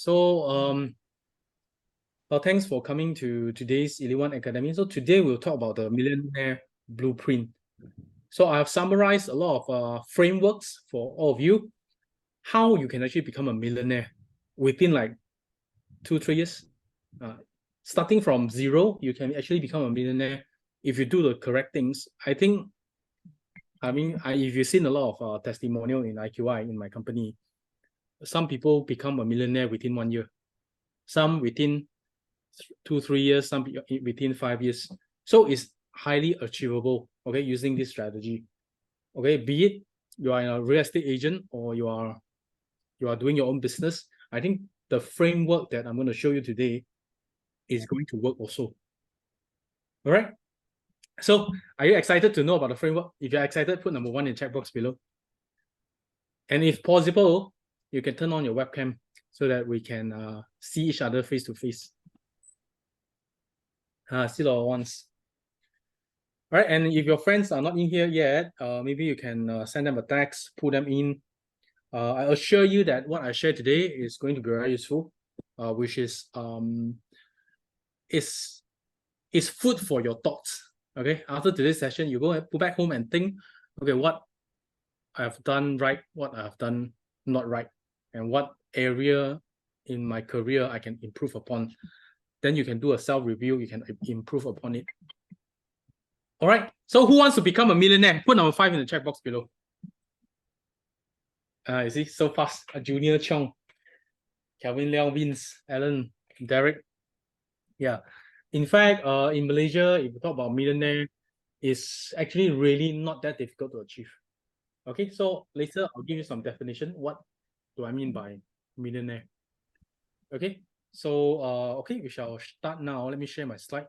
Well, thanks for coming to today's 11 Academy. So today we'll talk about the Millionaire Blueprint. So I've summarized a lot of frameworks for all of you, how you can actually become a millionaire within like 2-3 years. Starting from zero, you can actually become a millionaire if you do the correct things. If you've seen a lot of testimonial in IQI in my company, some people become a millionaire within 1 year, some within 2-3 years, some within 5 years. So it's highly achievable, okay, using this strategy. Okay, be it you are a real estate agent or you are doing your own business. I think the framework that I'm going to show you today is going to work also. All right. So are you excited to know about the framework? If you're excited, put number 1 in the chat box below. And if possible, you can turn on your webcam so that we can see each other face to face. See the ones. All right, and if your friends are not in here yet, maybe you can send them a text, pull them in. I assure you that what I share today is going to be very useful, which is food for your thoughts. Okay, after today's session, you go back home and think, okay, what I have done right, what I have done not right, and what area in my career I can improve upon. Then you can do a self-review, you can improve upon it. All right, so who wants to become a millionaire? Put number 5 in the chat box below. You see, so fast. Junior Chong, Kelvin Leong, Vince, Alan, Derek. Yeah. In fact, in Malaysia, if you talk about millionaire, it's actually really not that difficult to achieve. Okay, so later I'll give you some definition. What do I mean by millionaire? Okay, so okay, we shall start now. Let me share my slide.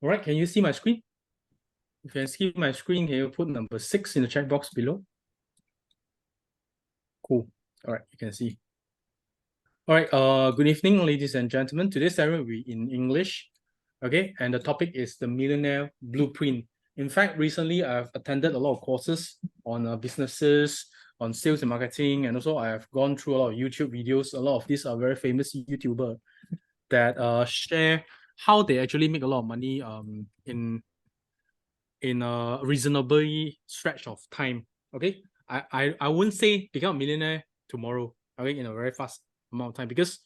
All right, can you see my screen? If you can see my screen, can you put number 6 in the chat box below? Cool. All right, you can see. All right, good evening, ladies and gentlemen. Today's session will be in English, okay? And the topic is the Millionaire Blueprint. In fact, recently I've attended a lot of courses on businesses, on sales and marketing, and also I have gone through a lot of YouTube videos. A lot of these are very famous YouTubers that share how they actually make a lot of money in a reasonably stretch of time. Okay, I wouldn't say become a millionaire tomorrow, okay, in a very fast amount of time, because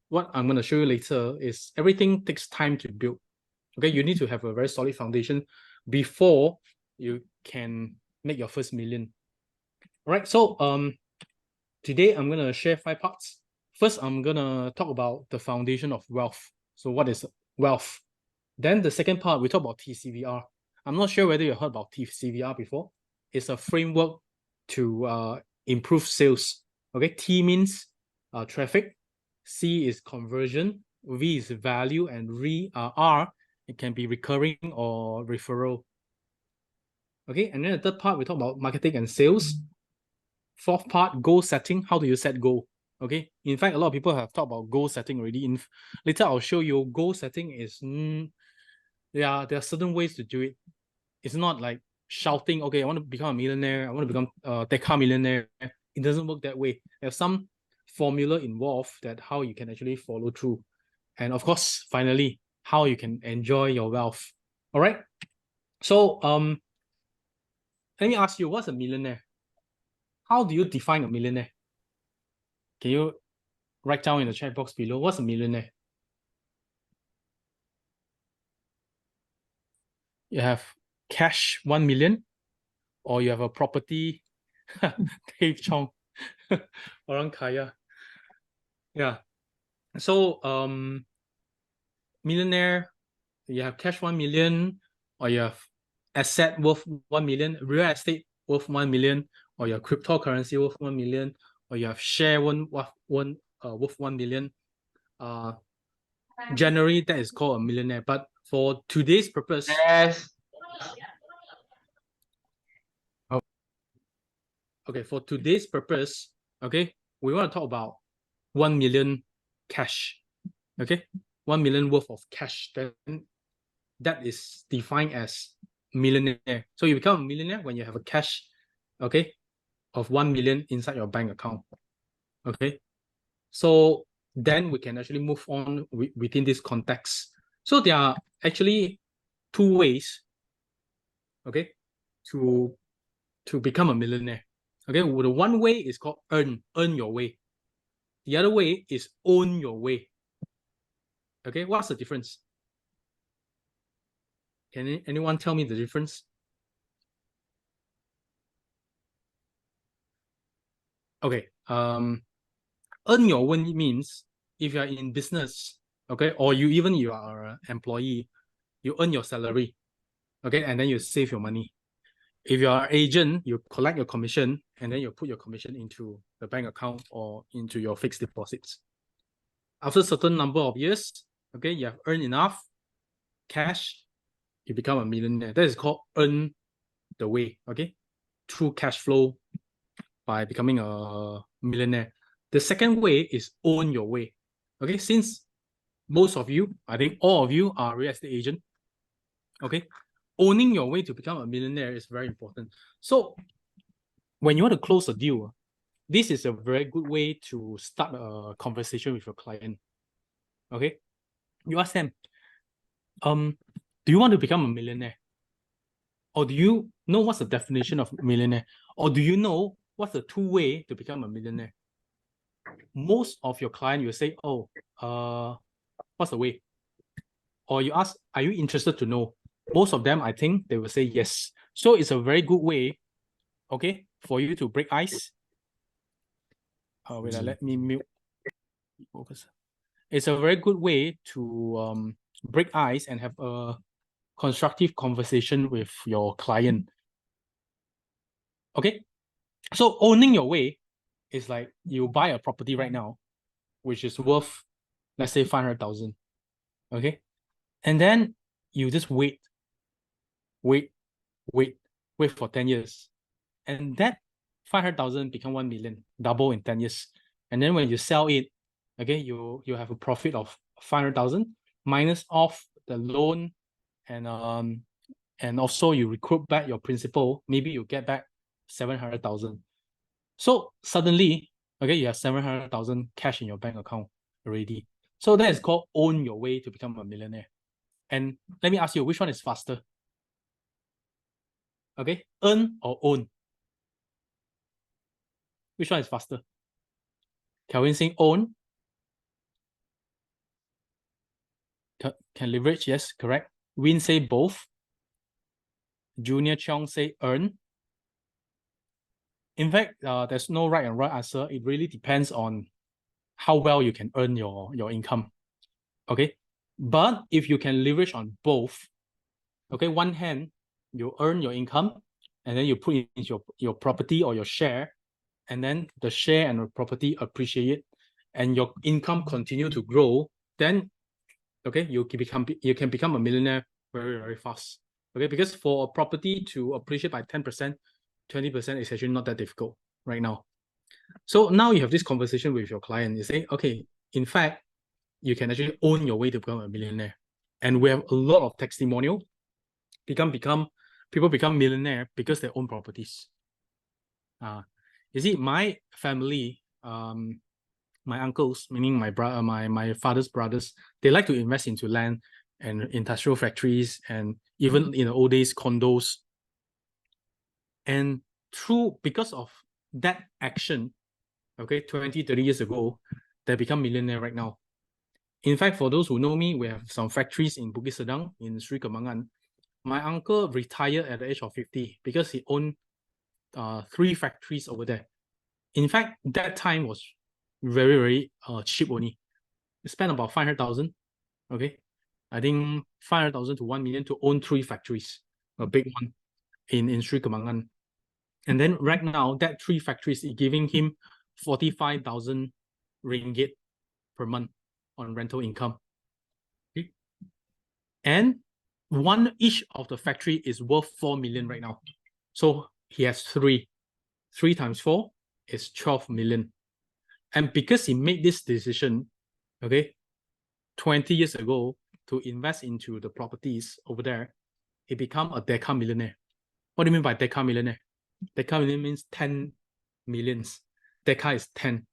what I'm going to show you later is everything takes time to build. Okay, you need to have a very solid foundation before you can make your first million. All right, so today I'm going to share 5 parts. First, I'm going to talk about the foundation of wealth. So what is wealth? Then the second part, we talk about TCVR. I'm not sure whether you heard about TCVR before. It's a framework to improve sales. Okay, T means traffic, C is conversion, V is value, and R, it can be recurring or referral. Okay, and then the third part, we talk about marketing and sales. Fourth part, goal setting. How do you set goal? Okay, in fact, a lot of people have talked about goal setting already. Later, I'll show you goal setting is, there are certain ways to do it. It's not like shouting, okay, I want to become a millionaire, I want to become a Tekka millionaire. It doesn't work that way. There's some formula involved that how you can actually follow through. And of course, finally, how you can enjoy your wealth. All right. So let me ask you, what's a millionaire? How do you define a millionaire? Can you write down in the chat box below, what's a millionaire? You have cash 1 million, or you have a property. Dave Chong, orang kaya. Yeah. So millionaire, you have cash 1 million, or you have asset worth 1 million, real estate worth 1 million, or your cryptocurrency worth 1 million, or you have share worth 1 million. Generally, that is called a millionaire. But for today's purpose, Yes. okay, for today's purpose, okay, we want to talk about 1 million cash. Okay, 1 million worth of cash. Then that is defined as millionaire. So you become a millionaire when you have a cash, okay, of 1 million inside your bank account. Okay. So then we can actually move on within this context. So there are actually two ways, okay, to become a millionaire. Okay, well, the one way is called earn your way. The other way is own your way. Okay, what's the difference? Can anyone tell me the difference? Okay, earn your way means if you are in business, okay, or you are an employee, you earn your salary, okay, and then you save your money. If you are an agent, you collect your commission and then you put your commission into the bank account or into your fixed deposits. After a certain number of years, okay, you have earned enough cash, you become a millionaire. That is called earn the way, okay, through cash flow by becoming a millionaire. The second way is own your way. Okay, since most of you, I think all of you are real estate agent, okay, owning your way to become a millionaire is very important. So when you want to close a deal, this is a very good way to start a conversation with your client. Okay, you ask them, do you want to become a millionaire? Or do you know what's the definition of millionaire? Or do you know what's the two-way to become a millionaire? Most of your client will say, oh, what's the way? Or you ask, are you interested to know? Most of them, I think, they will say yes. So it's a very good way, okay, for you to break ice. Let me mute. Focus. It's a very good way to break ice and have a constructive conversation with your client. Okay, so owning your way is like you buy a property right now, which is worth, let's say, 500,000. Okay, and then you just wait for 10 years, and that 500,000 become 1 million, double in 10 years. And then when you sell it, okay, you have a profit of 500,000 minus off the loan, and also you recruit back your principal, maybe you get back 700,000. So suddenly, okay, you have 700,000 cash in your bank account already. So that is called own your way to become a millionaire. And let me ask you, which one is faster? Okay, earn or own? Which one is faster? Kelvin saying own. Can leverage, yes, correct. Win say both. Junior Chong say earn. In fact, there's no right and wrong answer. It really depends on how well you can earn your income. Okay, but if you can leverage on both, okay, one hand you earn your income and then you put in your property or your share, and then the share and the property appreciate and your income continue to grow, then okay, you can become a millionaire very, very fast. Okay, because for a property to appreciate by 10%, 20% is actually not that difficult right now. So now you have this conversation with your client. You say, okay, in fact, you can actually own your way to become a millionaire. And we have a lot of testimonial. People become millionaire because they own properties. You see, my family, my uncles, meaning my father's brothers, they like to invest into land and industrial factories, and even in the old days, condos. And because of that action, okay, 20, 30 years ago, they become millionaire right now. In fact, for those who know me, we have some factories in Bukit Sedang, in Sri Kembangan. My uncle retired at the age of 50 because he owned 3 factories over there. In fact, that time was very, very cheap only. We spent about 500,000, okay? I think 500,000 to 1 million to own 3 factories, a big one in Sri Kembangan. And then right now, that 3 factories is giving him 45,000 ringgit per month on rental income. Okay? And each of the factory is worth 4 million right now. So he has 3. 3 times 4 is 12 million. And because he made this decision, okay, 20 years ago to invest into the properties over there, he become a deca millionaire. What do you mean by deca millionaire? Deca millionaire means 10 millions. Deca is 10.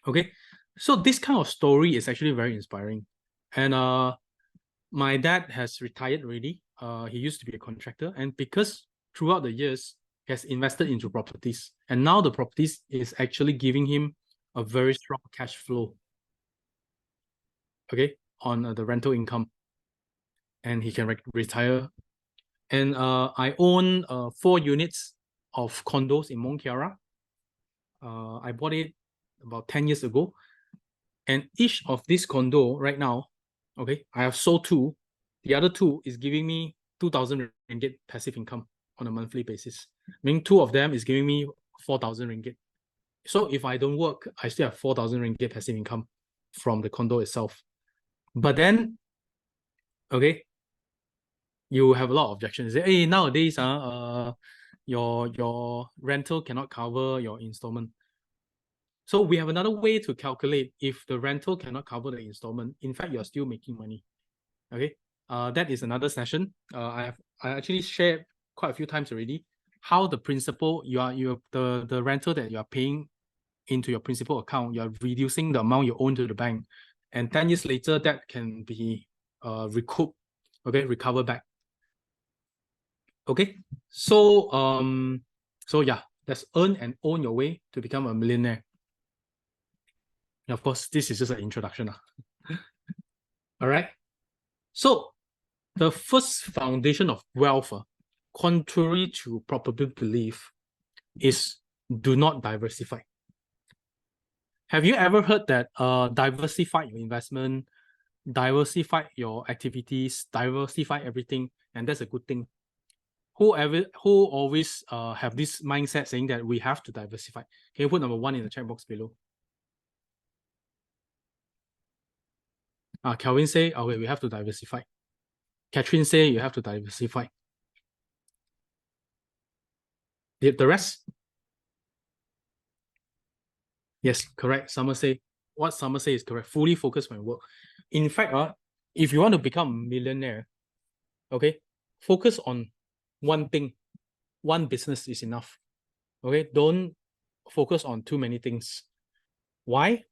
Okay. So this kind of story is actually very inspiring. And my dad has retired already. He used to be a contractor, and because throughout the years he has invested into properties, and now the properties is actually giving him a very strong cash flow. Okay, on the rental income, and he can retire. And I own 4 units of condos in Mont Kiara. I bought it about 10 years ago, and each of this condo right now, okay, I have sold 2. The other 2 is giving me 2,000 ringgit passive income on a monthly basis. Meaning 2 of them is giving me 4,000 ringgit. So if I don't work, I still have 4,000 ringgit passive income from the condo itself. But then, okay, you have a lot of objections. Say, hey, nowadays, your rental cannot cover your installment. So we have another way to calculate if the rental cannot cover the installment. In fact, you're still making money. Okay, that is another session. I actually shared quite a few times already how the principal the rental that you are paying into your principal account, you are reducing the amount you own to the bank, and 10 years later that can be recouped, okay, recover back. Okay, so yeah, that's earn and own your way to become a millionaire. And of course, this is just an introduction. All right. So the first foundation of wealth, contrary to popular belief, is do not diversify. Have you ever heard that diversify your investment, diversify your activities, diversify everything, and that's a good thing? Who always have this mindset saying that we have to diversify? Can you put number 1 in the chat box below? Kelvin say, oh wait, we have to diversify. Catherine say you have to diversify. The rest? Yes, correct. Summer say, what Summer say is correct. Fully focus on work. In fact, if you want to become a millionaire, okay, focus on one thing. One business is enough. Okay, don't focus on too many things. Why?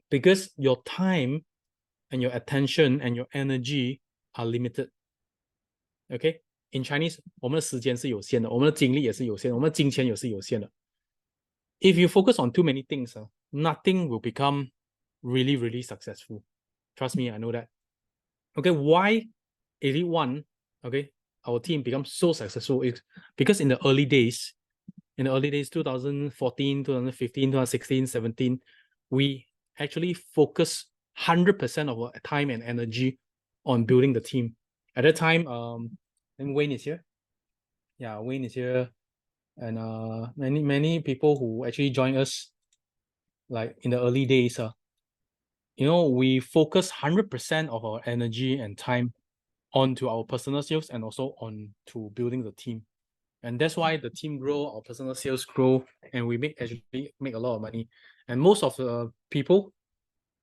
Because your time and your attention and your energy are limited. Okay, in Chinese, 我们的时间是有限的，我们的精力也是有限的，我们的金钱也是有限的。If you focus on too many things, nothing will become really, really successful. Trust me, I know that. Okay, why 81, okay, our team becomes so successful is because in the early days, 2014, 2015, 2016, 17, we actually focus 100% of our time and energy on building the team. At that time, and Wayne is here. Yeah, Wayne is here. And many people who actually joined us like in the early days, we focus 100% of our energy and time onto our personal sales and also on to building the team. And that's why the team grow, our personal sales grow, and we actually make a lot of money. And most of the people,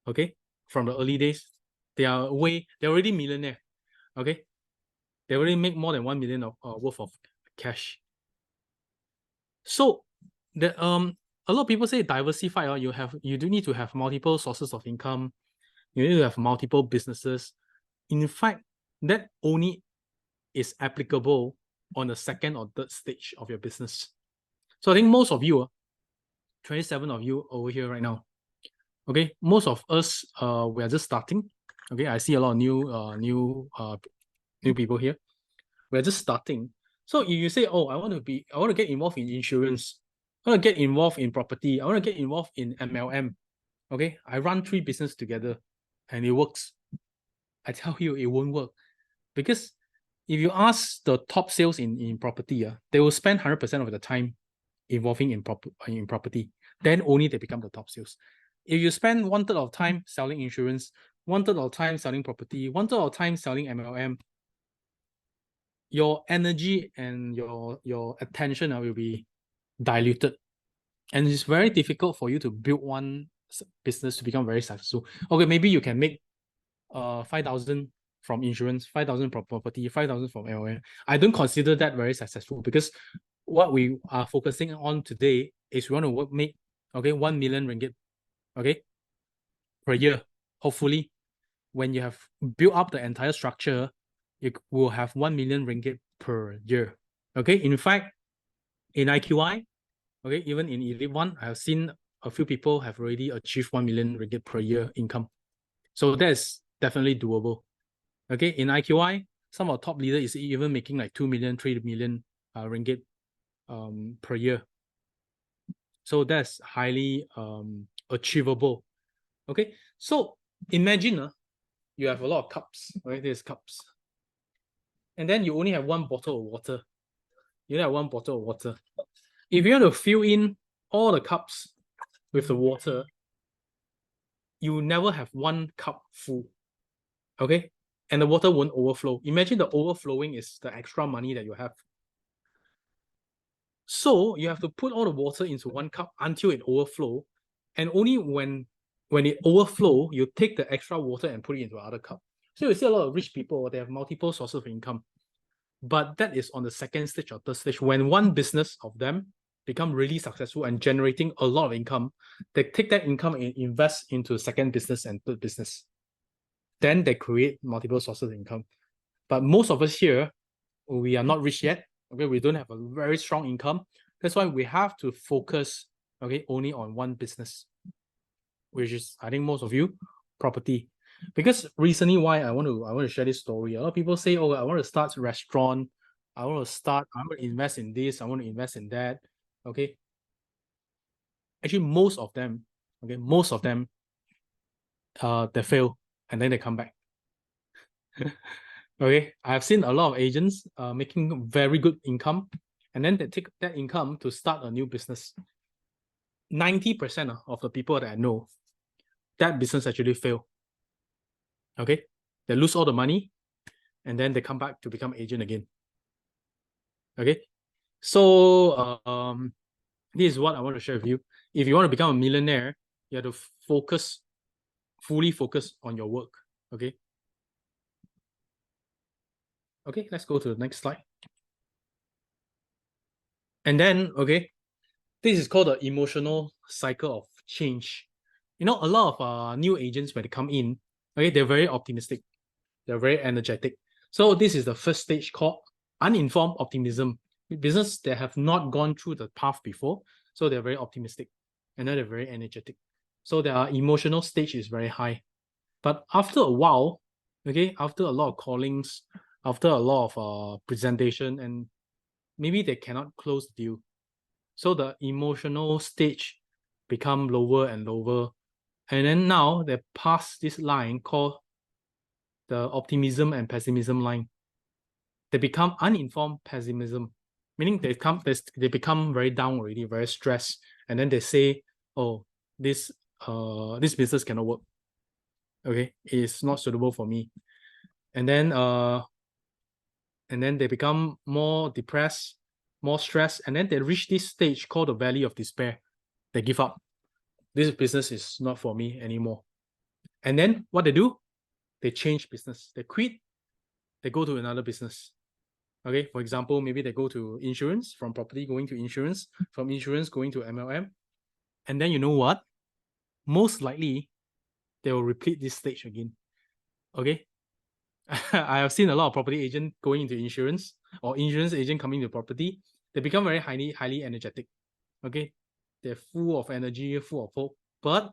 okay, from the early days, they're already millionaire. Okay, they already make more than 1 million worth of cash. So the a lot of people say diversify. You do need to have multiple sources of income. You need to have multiple businesses. In fact, that only is applicable on the second or third stage of your business. So I think most of you, 27 of you over here right now, okay, most of us we are just starting. Okay, I see a lot of new people here. We're just starting. So if you say, oh, I want to get involved in insurance, I want to get involved in property, I want to get involved in MLM. Okay, I run 3 businesses together and it works. I tell you, it won't work. Because if you ask the top sales in property, they will spend 100% of the time involving in property. Then only they become the top sales. If you spend 1/3 of time selling insurance, 1/3 of time selling property, 1/3 of time selling MLM, your energy and your attention will be diluted. And it's very difficult for you to build one business to become very successful. Okay, maybe you can make 5,000 from insurance, 5,000 from property, 5,000 from LM. I don't consider that very successful because what we are focusing on today is we want to make 1 million ringgit per year. Hopefully, when you have built up the entire structure, you will have 1 million ringgit per year. Okay, in fact, in IQI, even in Elite One, I have seen a few people have already achieved 1 million ringgit per year income. So that's definitely doable. Okay, in IQI, some of the top leaders is even making like 2 million, 3 million ringgit per year. So that's highly achievable. Okay, so imagine you have a lot of cups, right? There's cups. And then you only have one bottle of water. You have one bottle of water. If you want to fill in all the cups with the water, you will never have one cup full. Okay? And the water won't overflow. Imagine the overflowing is the extra money that you have. So you have to put all the water into one cup until it overflow. And only when it overflow, you take the extra water and put it into other cup. So you see a lot of rich people, they have multiple sources of income. But that is on the second stage or third stage. When one business of them become really successful and generating a lot of income, they take that income and invest into second business and third business. Then they create multiple sources of income. But most of us here, we are not rich yet. Okay, we don't have a very strong income. That's why we have to focus, only on one business, which is, I think most of you, property. Because recently, why I want to share this story. A lot of people say, oh, I want to start a restaurant. I want to invest in this. I want to invest in that. Okay. Actually, most of them, they fail and then they come back. Okay. I've seen a lot of agents making very good income, and then they take that income to start a new business. 90% of the people that I know, that business actually fail. Okay, they lose all the money, and then they come back to become agent again. Okay, so this is what I want to share with you. If you want to become a millionaire, you have to fully focus on your work. Okay. Okay, let's go to the next slide. And then, this is called the emotional cycle of change. A lot of new agents, when they come in, they're very optimistic. They're very energetic. So this is the first stage called uninformed optimism. Business that have not gone through the path before, so they're very optimistic, and then they're very energetic. So their emotional stage is very high. But after a while, after a lot of callings, after a lot of presentation, and maybe they cannot close the deal. So the emotional stage become lower and lower. And then now they pass this line called the optimism and pessimism line. They become uninformed pessimism, meaning they become very down already, very stressed, and then they say, "Oh, this business cannot work. Okay, it's not suitable for me," and then they become more depressed, more stressed, and then they reach this stage called the valley of despair. They give up. This business is not for me anymore. And then what they do? They change business. They quit. They go to another business. Okay, for example, maybe they go to insurance, from property going to insurance, from insurance going to MLM. And then you know what? Most likely, they will repeat this stage again. Okay? I have seen a lot of property agent going into insurance, or insurance agent coming to property. They become very highly energetic. Okay? They're full of energy, full of hope. But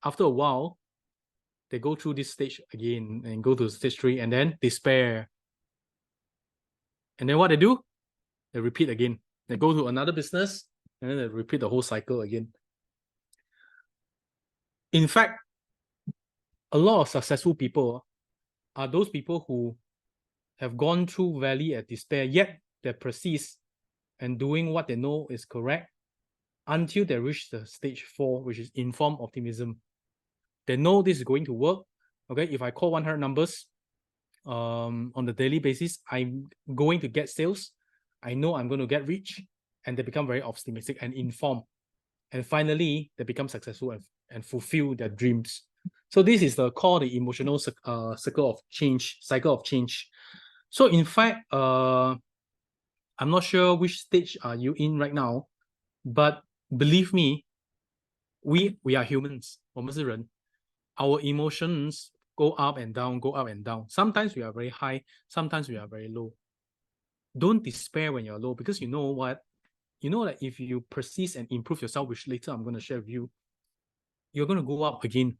after a while, they go through this stage again and go to stage 3 and then despair. And then what they do? They repeat again. They go to another business and then they repeat the whole cycle again. In fact, a lot of successful people are those people who have gone through valley of despair, yet they persist and doing what they know is correct until they reach the stage 4, which is informed optimism. They know this is going to work. Okay, if I call 100 numbers on the daily basis, I'm going to get sales. I know I'm going to get rich, and they become very optimistic and informed. And finally, they become successful and fulfill their dreams. So this is called the emotional cycle of change. So in fact, I'm not sure which stage are you in right now, but believe me, we are humans. 我们是人. Our emotions go up and down, go up and down. Sometimes we are very high, sometimes we are very low. Don't despair when you're low, because you know what? You know that if you persist and improve yourself, which later I'm going to share with you, you're going to go up again.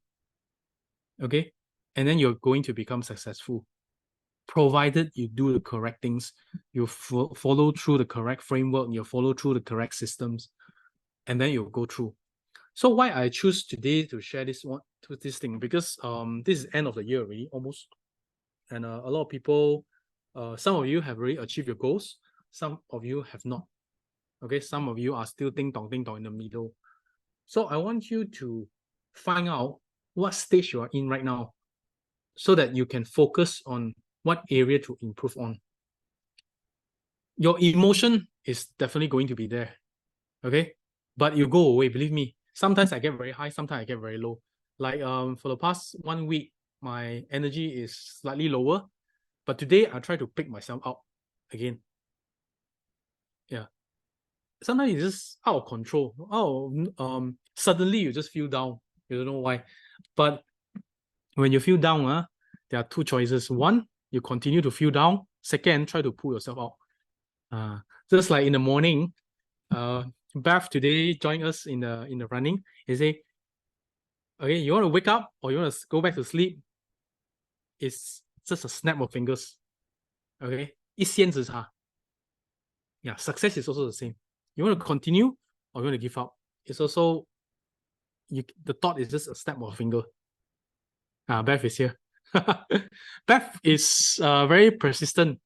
Okay? And then you're going to become successful, provided you do the correct things, you follow through the correct framework, you follow through the correct systems, and then you'll go through. So why I choose today to share this thing, because this is end of the year already, almost, and a lot of people, some of you have already achieved your goals, some of you have not. Okay, some of you are still ding dong in the middle. So I want you to find out what stage you are in right now, so that you can focus on what area to improve on. Your emotion is definitely going to be there, okay? But you go away, believe me. Sometimes I get very high, sometimes I get very low. Like for the past 1 week, my energy is slightly lower, but today I try to pick myself up again. Yeah. Sometimes it's just out of control. Oh, suddenly you just feel down. You don't know why. But when you feel down, there are two choices. One, you continue to feel down. Second, try to pull yourself out. Just like in the morning, Beth today joined us in the running. He say, okay, you want to wake up or you want to go back to sleep? It's just a snap of fingers. Okay, 一线之差. Yeah, success is also the same. You want to continue or you want to give up? It's also the thought is just a snap of a finger. Beth is here. Beth is very persistent.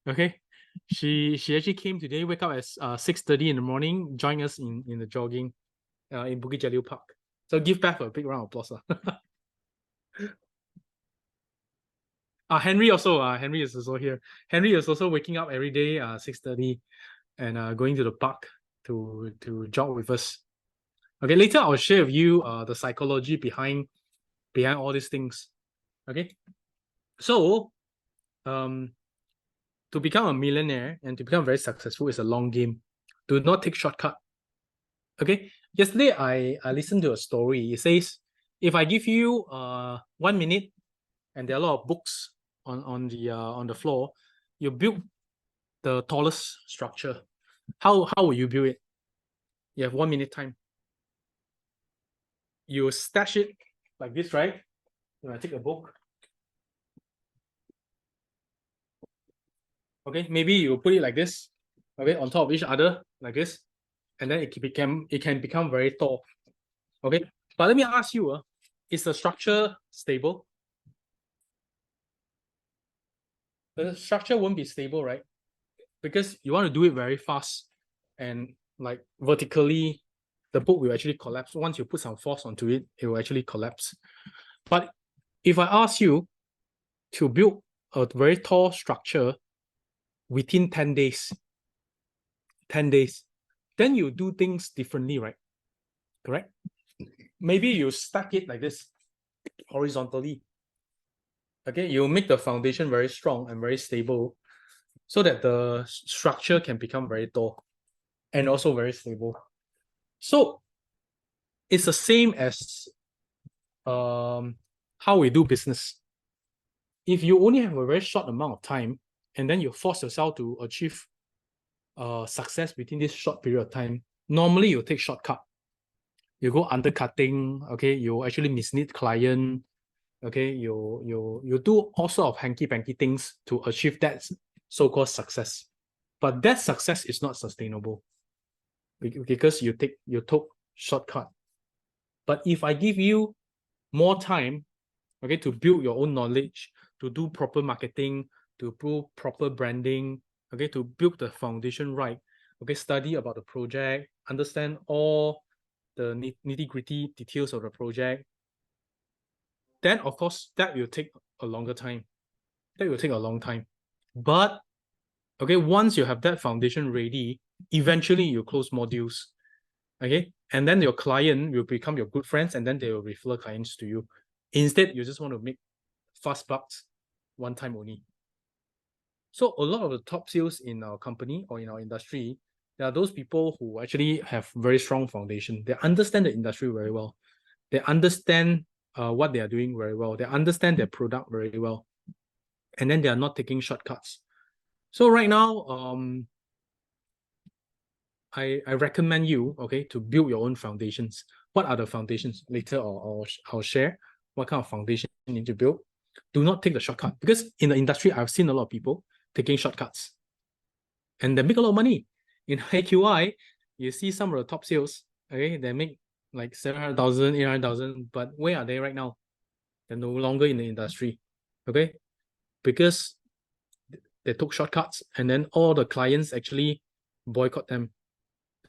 Okay, she actually came today, wake up at 6:30 in the morning, join us in the jogging in Bukit Jalil Park. So give Beth a big round of applause. Henry also, Henry is also here. Henry is also waking up every day 6:30 and going to the park to jog with us. Okay, later I'll share with you the psychology behind all these things. Okay, so to become a millionaire and to become very successful is a long game. Do not take shortcut. Okay, yesterday I listened to a story. It says, if I give you 1 minute and there are a lot of books on the floor, you build the tallest structure. How will you build it? You have 1 minute time. You stash it like this, right? When I take a book. Okay, maybe you put it like this, okay, on top of each other, like this, and then it can become very tall. Okay, but let me ask you, is the structure stable? The structure won't be stable, right? Because you want to do it very fast and like vertically, the book will actually collapse. Once you put some force onto it, it will actually collapse. But if I ask you to build a very tall structure within 10 days, then you do things differently, right? Correct? Maybe you stack it like this, horizontally. Okay, you make the foundation very strong and very stable so that the structure can become very tall and also very stable. So it's the same as how we do business. If you only have a very short amount of time and then you force yourself to achieve success within this short period of time, normally you take shortcut. You go undercutting, okay, you actually mislead client, okay, you do all sort of hanky-panky things to achieve that so-called success. But that success is not sustainable because you took shortcut. But if I give you more time, okay, to build your own knowledge, to do proper marketing, to do proper branding, okay, to build the foundation right, okay, study about the project, understand all the nitty-gritty details of the project, then of course that will take a longer time. That will take a long time. But okay, once you have that foundation ready, eventually you close more deals. Okay, and then your client will become your good friends, and then they will refer clients to you. Instead, you just want to make fast bucks one time only. So a lot of the top sales in our company or in our industry, there are those people who actually have very strong foundation. They understand the industry very well. They understand what they are doing very well. They understand their product very well. And then they are not taking shortcuts. So right now, I recommend you, okay, to build your own foundations. What are the foundations? Later, I'll share what kind of foundation you need to build. Do not take the shortcut, because in the industry, I've seen a lot of people taking shortcuts and they make a lot of money. In AQI, you see some of the top sales, okay, they make like 700,000, 800,000, but where are they right now? They're no longer in the industry, okay, because they took shortcuts and then all the clients actually boycott them.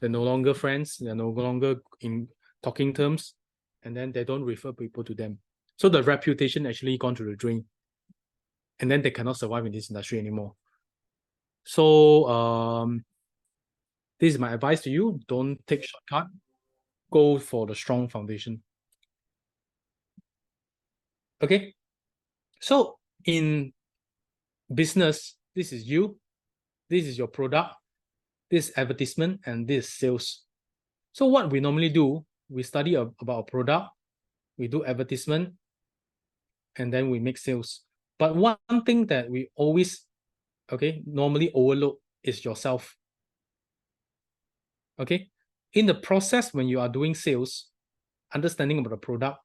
They're no longer friends, they're no longer in talking terms, and then they don't refer people to them. So the reputation actually gone to the drain. And then they cannot survive in this industry anymore. So this is my advice to you. Don't take shortcut. Go for the strong foundation. Okay. So in business, this is you, this is your product, this is advertisement, and this is sales. So what we normally do, we study about a product, we do advertisement, and then we make sales. But one thing that we always, okay, normally overlook is yourself. Okay. In the process, when you are doing sales, understanding about the product,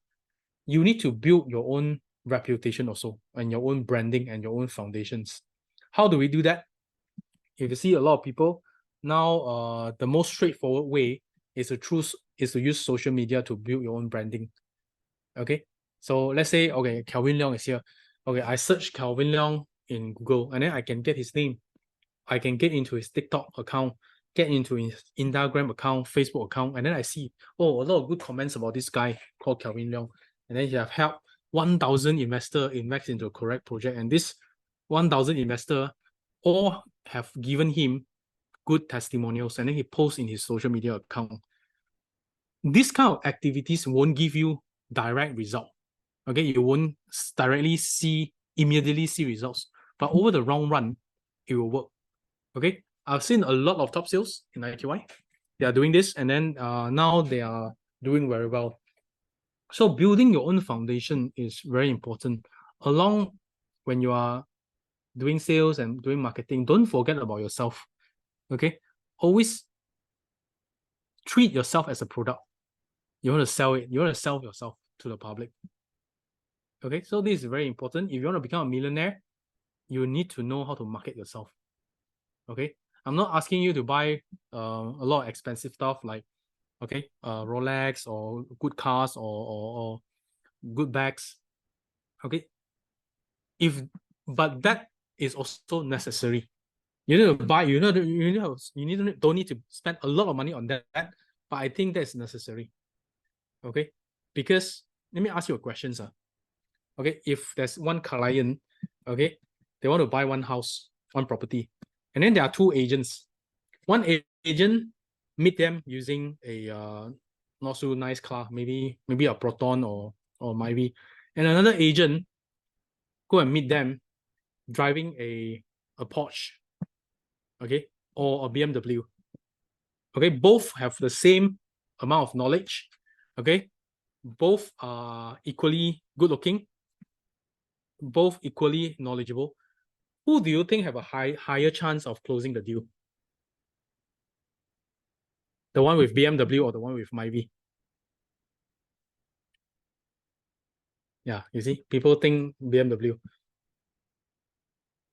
you need to build your own reputation also, and your own branding and your own foundations. How do we do that? If you see a lot of people now, the most straightforward way is to use social media to build your own branding. Okay, so let's say, okay, Calvin Leong is here. Okay, I search Calvin Leong in Google, and then I can get his name. I can get into his TikTok account, get into his Instagram account, Facebook account, and then I see, oh, a lot of good comments about this guy called Calvin Leong. And then he have helped 1,000 investor invest into a correct project. And this 1,000 investor all have given him good testimonials, and then he posts in his social media account. This kind of activities won't give you direct result. Okay, you won't directly immediately see results, but over the long run, it will work. Okay, I've seen a lot of top sales in IQI. They are doing this, and then now they are doing very well. So building your own foundation is very important. Along when you are doing sales and doing marketing, don't forget about yourself. Okay, always treat yourself as a product. You want to sell it. You want to sell yourself to the public. Okay, so this is very important. If you want to become a millionaire, you need to know how to market yourself. Okay, I'm not asking you to buy a lot of expensive stuff like, okay, Rolex or good cars or good bags. Okay, but that is also necessary. You need to buy. Don't need to spend a lot of money on that. But I think that's necessary. Okay, because let me ask you a question, sir. Okay, if there's one client, okay, they want to buy one house, one property, and then there are two agents. One agent meet them using a not so nice car, maybe a Proton or Myvi, and another agent go and meet them driving a Porsche, okay, or a BMW. Okay, both have the same amount of knowledge. Okay, both are equally good looking, both equally knowledgeable. Who do you think have a higher chance of closing the deal? The one with BMW or the one with Myvi? Yeah, you see, people think BMW.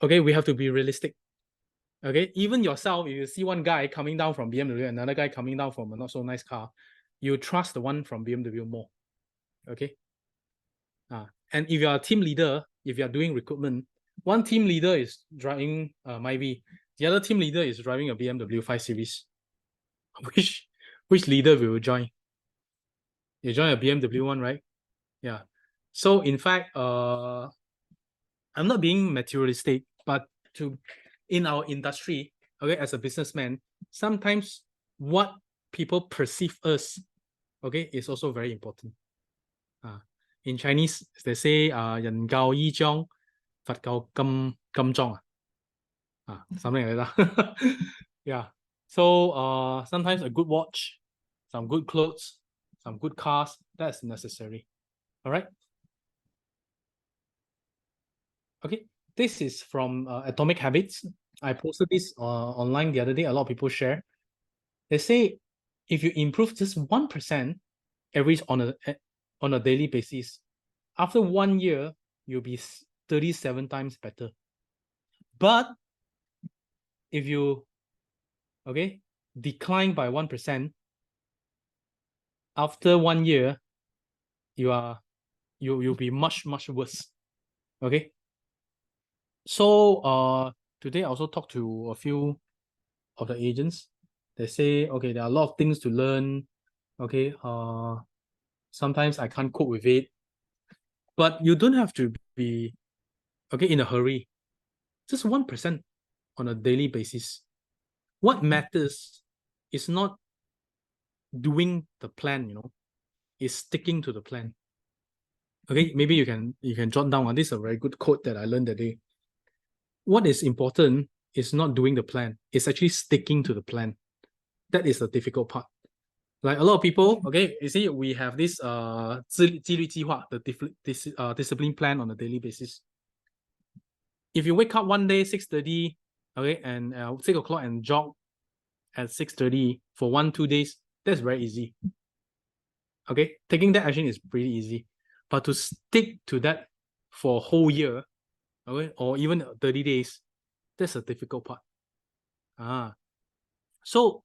Okay, we have to be realistic. Okay, even yourself, if you see one guy coming down from BMW, another guy coming down from a not so nice car, you trust the one from BMW more. Okay. And if you are a team leader, if you are doing recruitment, one team leader is driving Myvi, the other team leader is driving a BMW 5 Series. Which leader will join? You join a BMW one, right? Yeah. So in fact, I'm not being materialistic, but in our industry, okay, as a businessman, sometimes what people perceive us, okay, is also very important. in Chinese, they say 人教衣裝，佛教金裝 something like that. Yeah. So sometimes a good watch, some good clothes, some good cars, that's necessary. All right. Okay. This is from Atomic Habits. I posted this online the other day. A lot of people share. They say if you improve just 1% every on a daily basis, after 1 year, you'll be 37 times better. But if you decline by 1%, after 1 year, you'll be much worse. Okay. So today I also talked to a few of the agents. They say, okay, there are a lot of things to learn. Okay, sometimes I can't cope with it. But you don't have to be in a hurry. Just 1% on a daily basis. What matters is not doing the plan, is sticking to the plan. Okay, maybe you can jot down. This is a very good quote that I learned today. What is important is not doing the plan, it's actually sticking to the plan. That is the difficult part. Like a lot of people, you see, we have this 纪律计划, the discipline plan on a daily basis. If you wake up one day 6:30, and 6 o'clock and jog at 6:30 for 1-2 days, that's very easy. Okay, taking that action is pretty easy, but to stick to that for a whole year, or even 30 days, that's a difficult part. So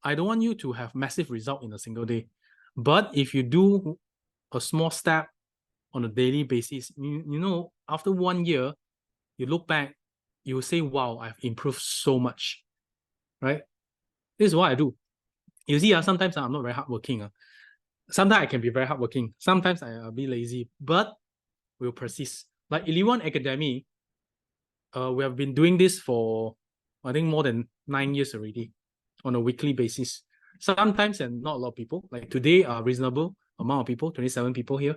I don't want you to have massive result in a single day, but if you do a small step on a daily basis, after 1 year, you look back, you will say, wow, I've improved so much, right? This is what I do. You see, sometimes I'm not very hardworking. Sometimes I can be very hardworking. Sometimes I'll be lazy, but we'll persist. Like 11 Academy, we have been doing this for, I think, more than 9 years already on a weekly basis. Sometimes, and not a lot of people. Like today, a reasonable amount of people, 27 people here.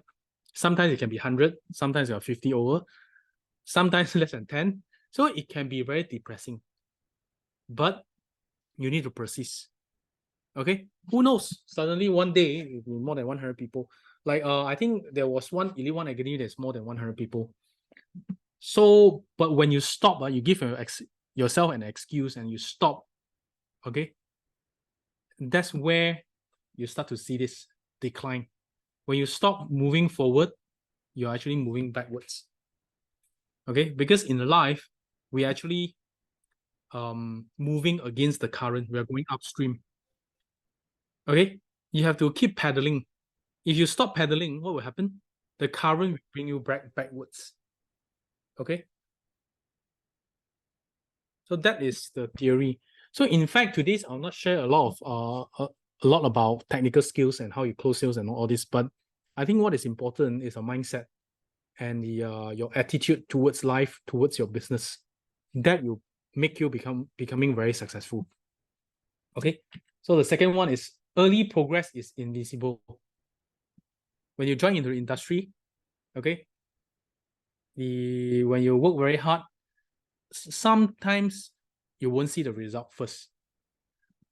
Sometimes it can be 100, sometimes you are 50 over, sometimes less than 10. So it can be very depressing. But you need to persist. Okay, who knows? Suddenly one day it will be more than 100 people. Like I think there was one 11 Academy that's more than 100 people. So, but when you stop, you give yourself an excuse and you stop. Okay, that's where you start to see this decline. When you stop moving forward, you're actually moving backwards. Okay, because in life, we actually moving against the current. We are going upstream. Okay, you have to keep pedaling. If you stop pedaling, what will happen? The current will bring you backwards. Okay, so that is the theory. So in fact, today's I'll not share a lot about technical skills and how you close sales and all this, but I think what is important is a mindset and your attitude towards life, towards your business. That will make you becoming very successful. Okay, so the second one is early progress is invisible. When you join into the industry, okay, when you work very hard, sometimes you won't see the result first.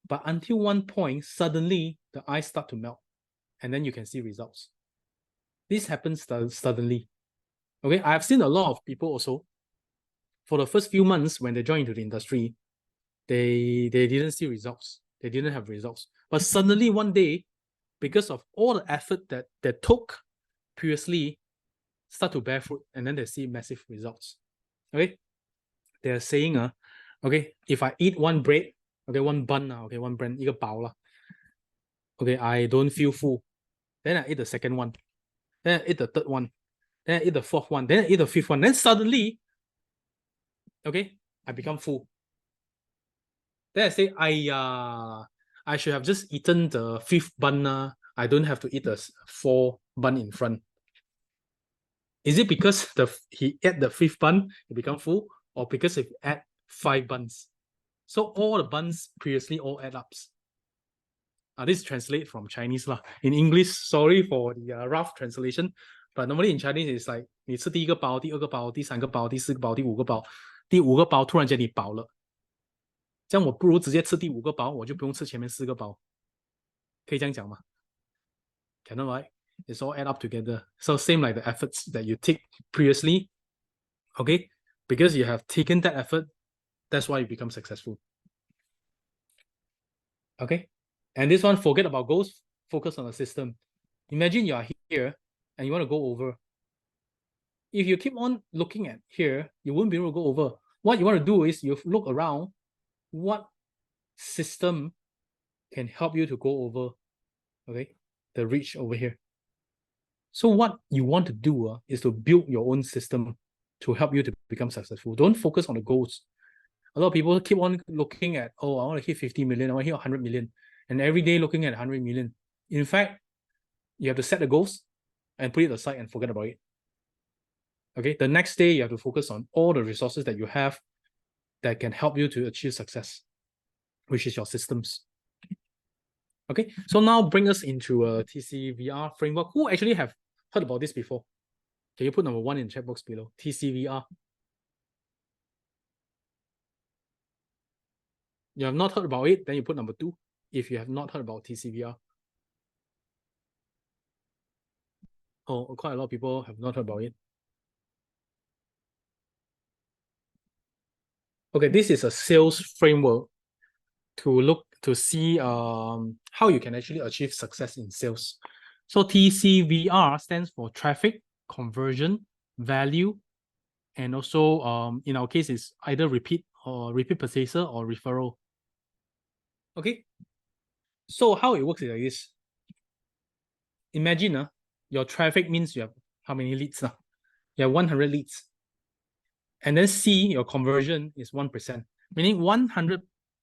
But until one point, suddenly the eyes start to melt, and then you can see results. This happens suddenly. Okay, I've seen a lot of people also. For the first few months when they join into the industry, they didn't see results. They didn't have results. But suddenly one day, because of all the effort that they took previously, start to bear fruit, and then they see massive results. Okay, they're saying, okay, if I eat one bread, okay, one bun, okay, one bread, 一个饱了, okay, I don't feel full. Then I eat the second one. Then I eat the third one. Then I eat the fourth one. Then I eat the fifth one. Then suddenly, okay, I become full. Then I say, I should have just eaten the fifth bun. I don't have to eat the 4 bun in front. Is it because he ate the fifth bun, he become full, or because he ate 5 buns? So all the buns previously all add up. This translate from Chinese lah. In English, sorry for the rough translation, but normally in Chinese it's like 你吃第一个包、第二个包、第三个包、第四个包、第五个包，第五个包突然间你饱了，这样我不如直接吃第五个包，我就不用吃前面4个包，可以这样讲吗？Cannot, right? It's all add up together. So same like the efforts that you take previously, okay? Because you have taken that effort, that's why you become successful. Okay? And this one, forget about goals, focus on the system. Imagine you are here and you want to go over. If you keep on looking at here, you won't be able to go over. What you want to do is you look around what system can help you to go over, okay? The reach over here. So what you want to do is to build your own system to help you to become successful. Don't focus on the goals. A lot of people keep on looking at, oh, I want to hit 50 million, I want to hit 100 million, and every day looking at 100 million. In fact, you have to set the goals and put it aside and forget about it. Okay, the next day you have to focus on all the resources that you have that can help you to achieve success, which is your systems. Okay, so now bring us into a TCVR framework. Who actually have heard about this before? Can you put number 1 in the chat box below? TCVR. You have not heard about it, then you put number 2 if you have not heard about TCVR. Oh, quite a lot of people have not heard about it. Okay, this is a sales framework to look to see how you can actually achieve success in sales. So TCVR stands for traffic, conversion, value, and also in our case is either repeat purchaser or referral. Okay, so how it works is like this. Imagine your traffic means you have how many leads? You have 100 leads. And then C, your conversion is 1%, meaning 100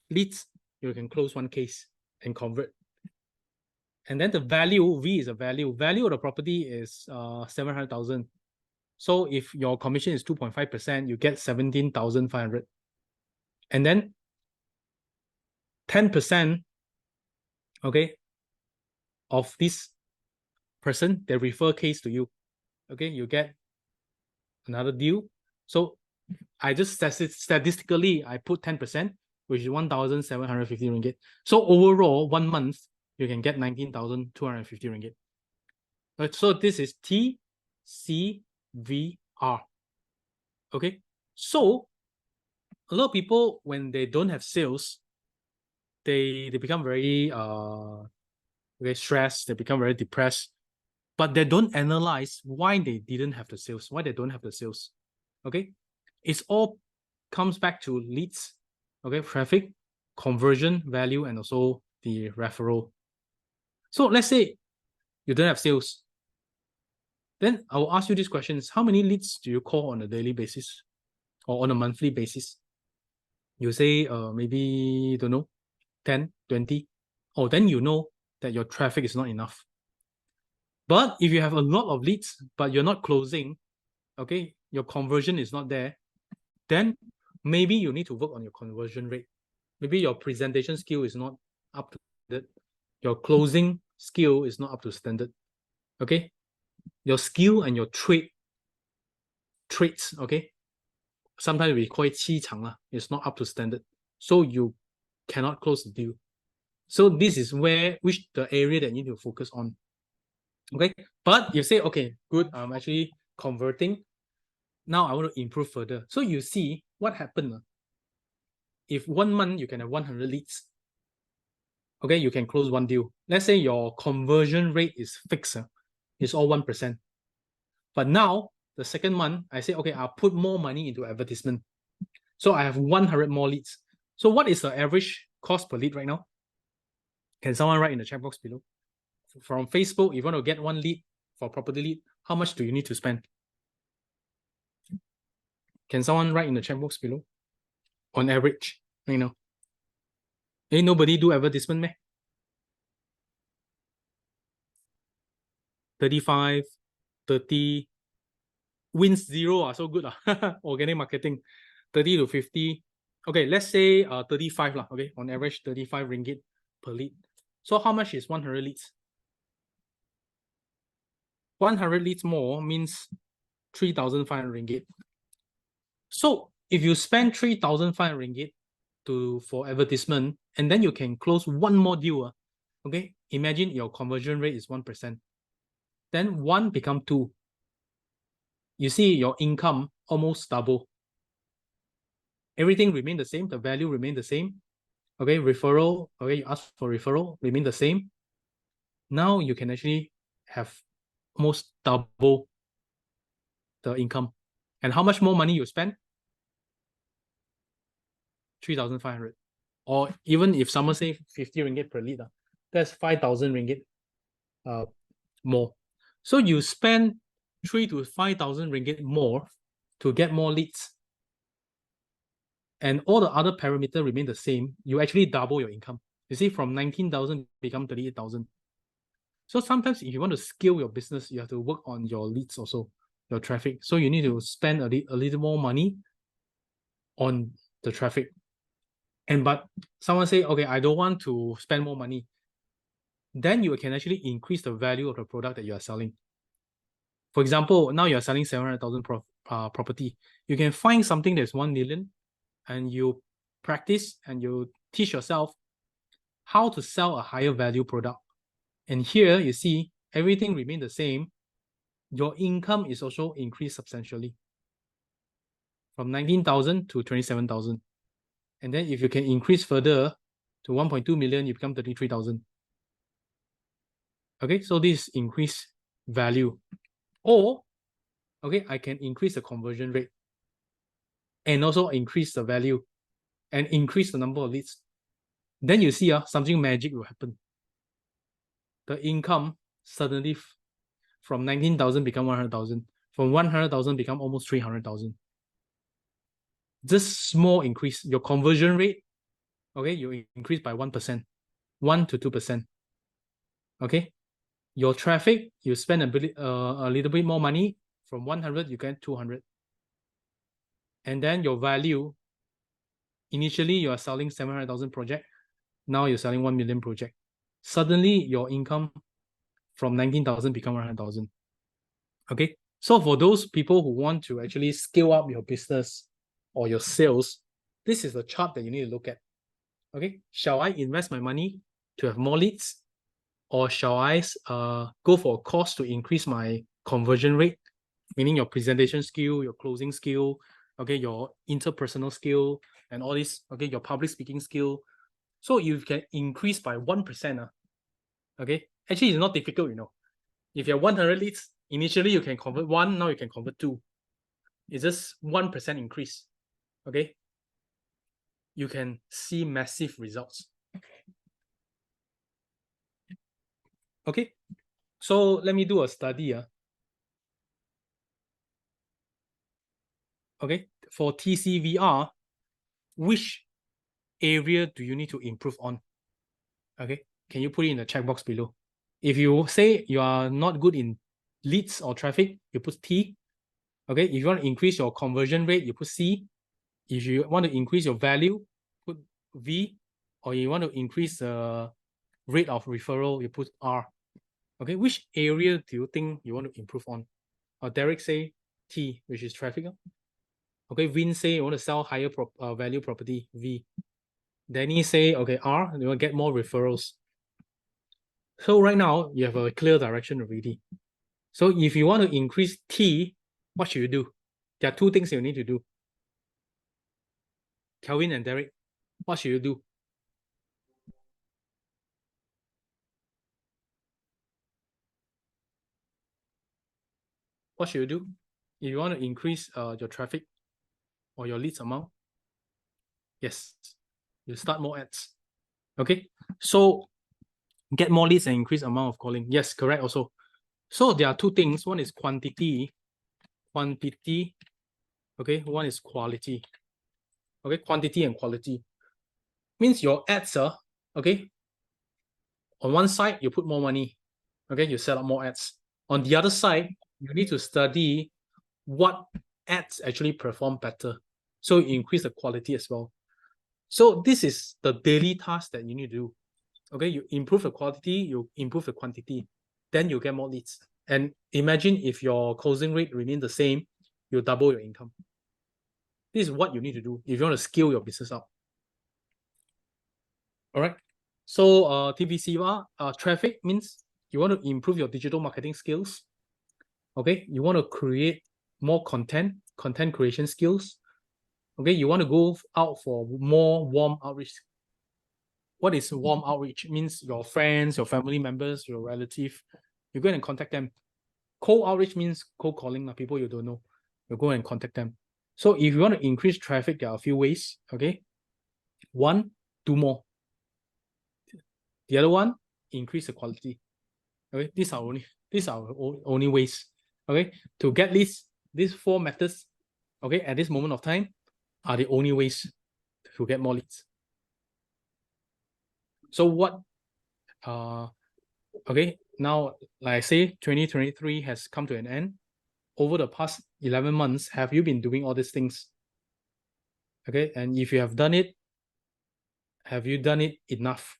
leads, you can close 1 case and convert. And then the value, V is a value. Value of the property is 700,000. So if your commission is 2.5%, you get 17,500. And then 10%, okay, of this person, they refer case to you. Okay, you get another deal. So I just statistically, I put 10%, which is 1,750 ringgit. So overall, 1 month, you can get 19,250 ringgit. So this is TCVR. Okay, so a lot of people, when they don't have sales, they become very stressed, they become very depressed, but they don't analyze why they didn't have the sales, why they don't have the sales. Okay, it's all comes back to leads, okay, traffic, conversion, value, and also the referral. So let's say you don't have sales. Then I will ask you these questions. How many leads do you call on a daily basis or on a monthly basis? You say maybe, don't know, 10, 20. Oh, then you know that your traffic is not enough. But if you have a lot of leads, but you're not closing, okay, your conversion is not there, then maybe you need to work on your conversion rate. Maybe your presentation skill is not up to that. Your closing skill is not up to standard. Okay, your skill and your traits, okay, sometimes we call it 气场 lah, it's not up to standard, so you cannot close the deal. So this is which the area that you need to focus on. Okay, but you say, okay, good, I'm actually converting. Now I want to improve further. So you see what happened. If 1 month you can have 100 leads, okay, you can close 1 deal. Let's say your conversion rate is fixed, it's all 1%. But now the second month, I say, okay, I'll put more money into advertisement. So I have 100 more leads. So what is the average cost per lead right now? Can someone write in the chat box below? From Facebook, if you want to get 1 lead for property lead, how much do you need to spend? Can someone write in the chat box below? On average, you know. Ain't nobody do advertisement, meh? 35, 30, wins 0, so good. Organic marketing, 30 to 50. Okay, let's say 35 lah, okay, on average 35 ringgit per lead. So how much is 100 leads? 100 leads more means 3,500 ringgit. So if you spend 3,500 ringgit for advertisement, and then you can close one more deal, okay? Imagine your conversion rate is 1%. Then 1 become 2. You see your income almost double. Everything remain the same, the value remain the same. Okay, referral, okay, you ask for referral, remain the same. Now you can actually have almost double the income. And how much more money you spend? 3,500. Or even if someone say 50 ringgit per lead, that's 5,000 ringgit more. So you spend 3,000 to 5,000 ringgit more to get more leads. And all the other parameters remain the same. You actually double your income. You see, from 19,000 become 38,000. So sometimes if you want to scale your business, you have to work on your leads also, your traffic. So you need to spend a little more money on the traffic. But someone say, okay, I don't want to spend more money. Then you can actually increase the value of the product that you are selling. For example, now you're selling 700,000 property. You can find something that's 1 million and you practice and you teach yourself how to sell a higher value product. And here you see everything remain the same. Your income is also increased substantially from 19,000 to 27,000. And then if you can increase further to 1.2 million, you become 33,000. Okay, so this increase value. Or, okay, I can increase the conversion rate and also increase the value and increase the number of leads. Then you see something magic will happen. The income suddenly from 19,000 become 100,000. From 100,000 become almost 300,000. Just small increase. Your conversion rate, okay, you increase by 1%, 1 to 2%. Okay, your traffic, you spend a little bit more money. From 100, you get 200. And then your value, initially you are selling 700,000 project. Now you're selling 1 million project. Suddenly your income from 19,000 become 100,000. Okay, so for those people who want to actually scale up your business or your sales, this is the chart that you need to look at. Okay, shall I invest my money to have more leads, or shall I go for a course to increase my conversion rate, meaning your presentation skill, your closing skill, okay, your interpersonal skill, and all this, okay, your public speaking skill. So you can increase by 1%. Okay, actually it's not difficult, you know. If you have 100 leads, initially you can convert 1, now you can convert 2. It's just 1% increase. Okay, you can see massive results. Okay, so let me do a study. Okay, for TCVR, which area do you need to improve on? Okay, can you put it in the chat box below? If you say you are not good in leads or traffic, you put T. Okay, if you want to increase your conversion rate, you put C. If you want to increase your value, put V. Or you want to increase the rate of referral, you put R. Okay, which area do you think you want to improve on? Derek say T, which is traffic. Okay, Vin say you want to sell higher value property, V. Danny say, okay, R, you want to get more referrals. So right now, you have a clear direction already. So if you want to increase T, what should you do? There are 2 things you need to do. Kelvin and Derek, what should you do? What should you do? If you want to increase your traffic or your leads amount, yes, you start more ads. Okay, so get more leads and increase amount of calling. Yes, correct also. So there are 2 things. One is quantity. Okay, one is quality. Okay, quantity and quality. Means your ads are, okay, on one side, you put more money. Okay, you set up more ads. On the other side, you need to study what ads actually perform better. So you increase the quality as well. So this is the daily task that you need to do. Okay, you improve the quality, you improve the quantity, then you get more leads. And imagine if your closing rate remain the same, you double your income. This is what you need to do if you want to scale your business up. All right. So TVCR, traffic means you want to improve your digital marketing skills. Okay, you want to create more content creation skills. Okay, you want to go out for more warm outreach. What is warm outreach? It means your friends, your family members, your relative, you go and contact them. Cold outreach means cold calling, people you don't know. You go and contact them. So if you want to increase traffic, there are a few ways. Okay, one, do more. The other one, increase the quality. Okay, these are only ways. Okay, to get these 4 methods. Okay, at this moment of time, are the only ways to get more leads. So what? Okay, now like I say, 2023 has come to an end. Over the past 11 months, have you been doing all these things? Okay, and if you have done it, have you done it enough?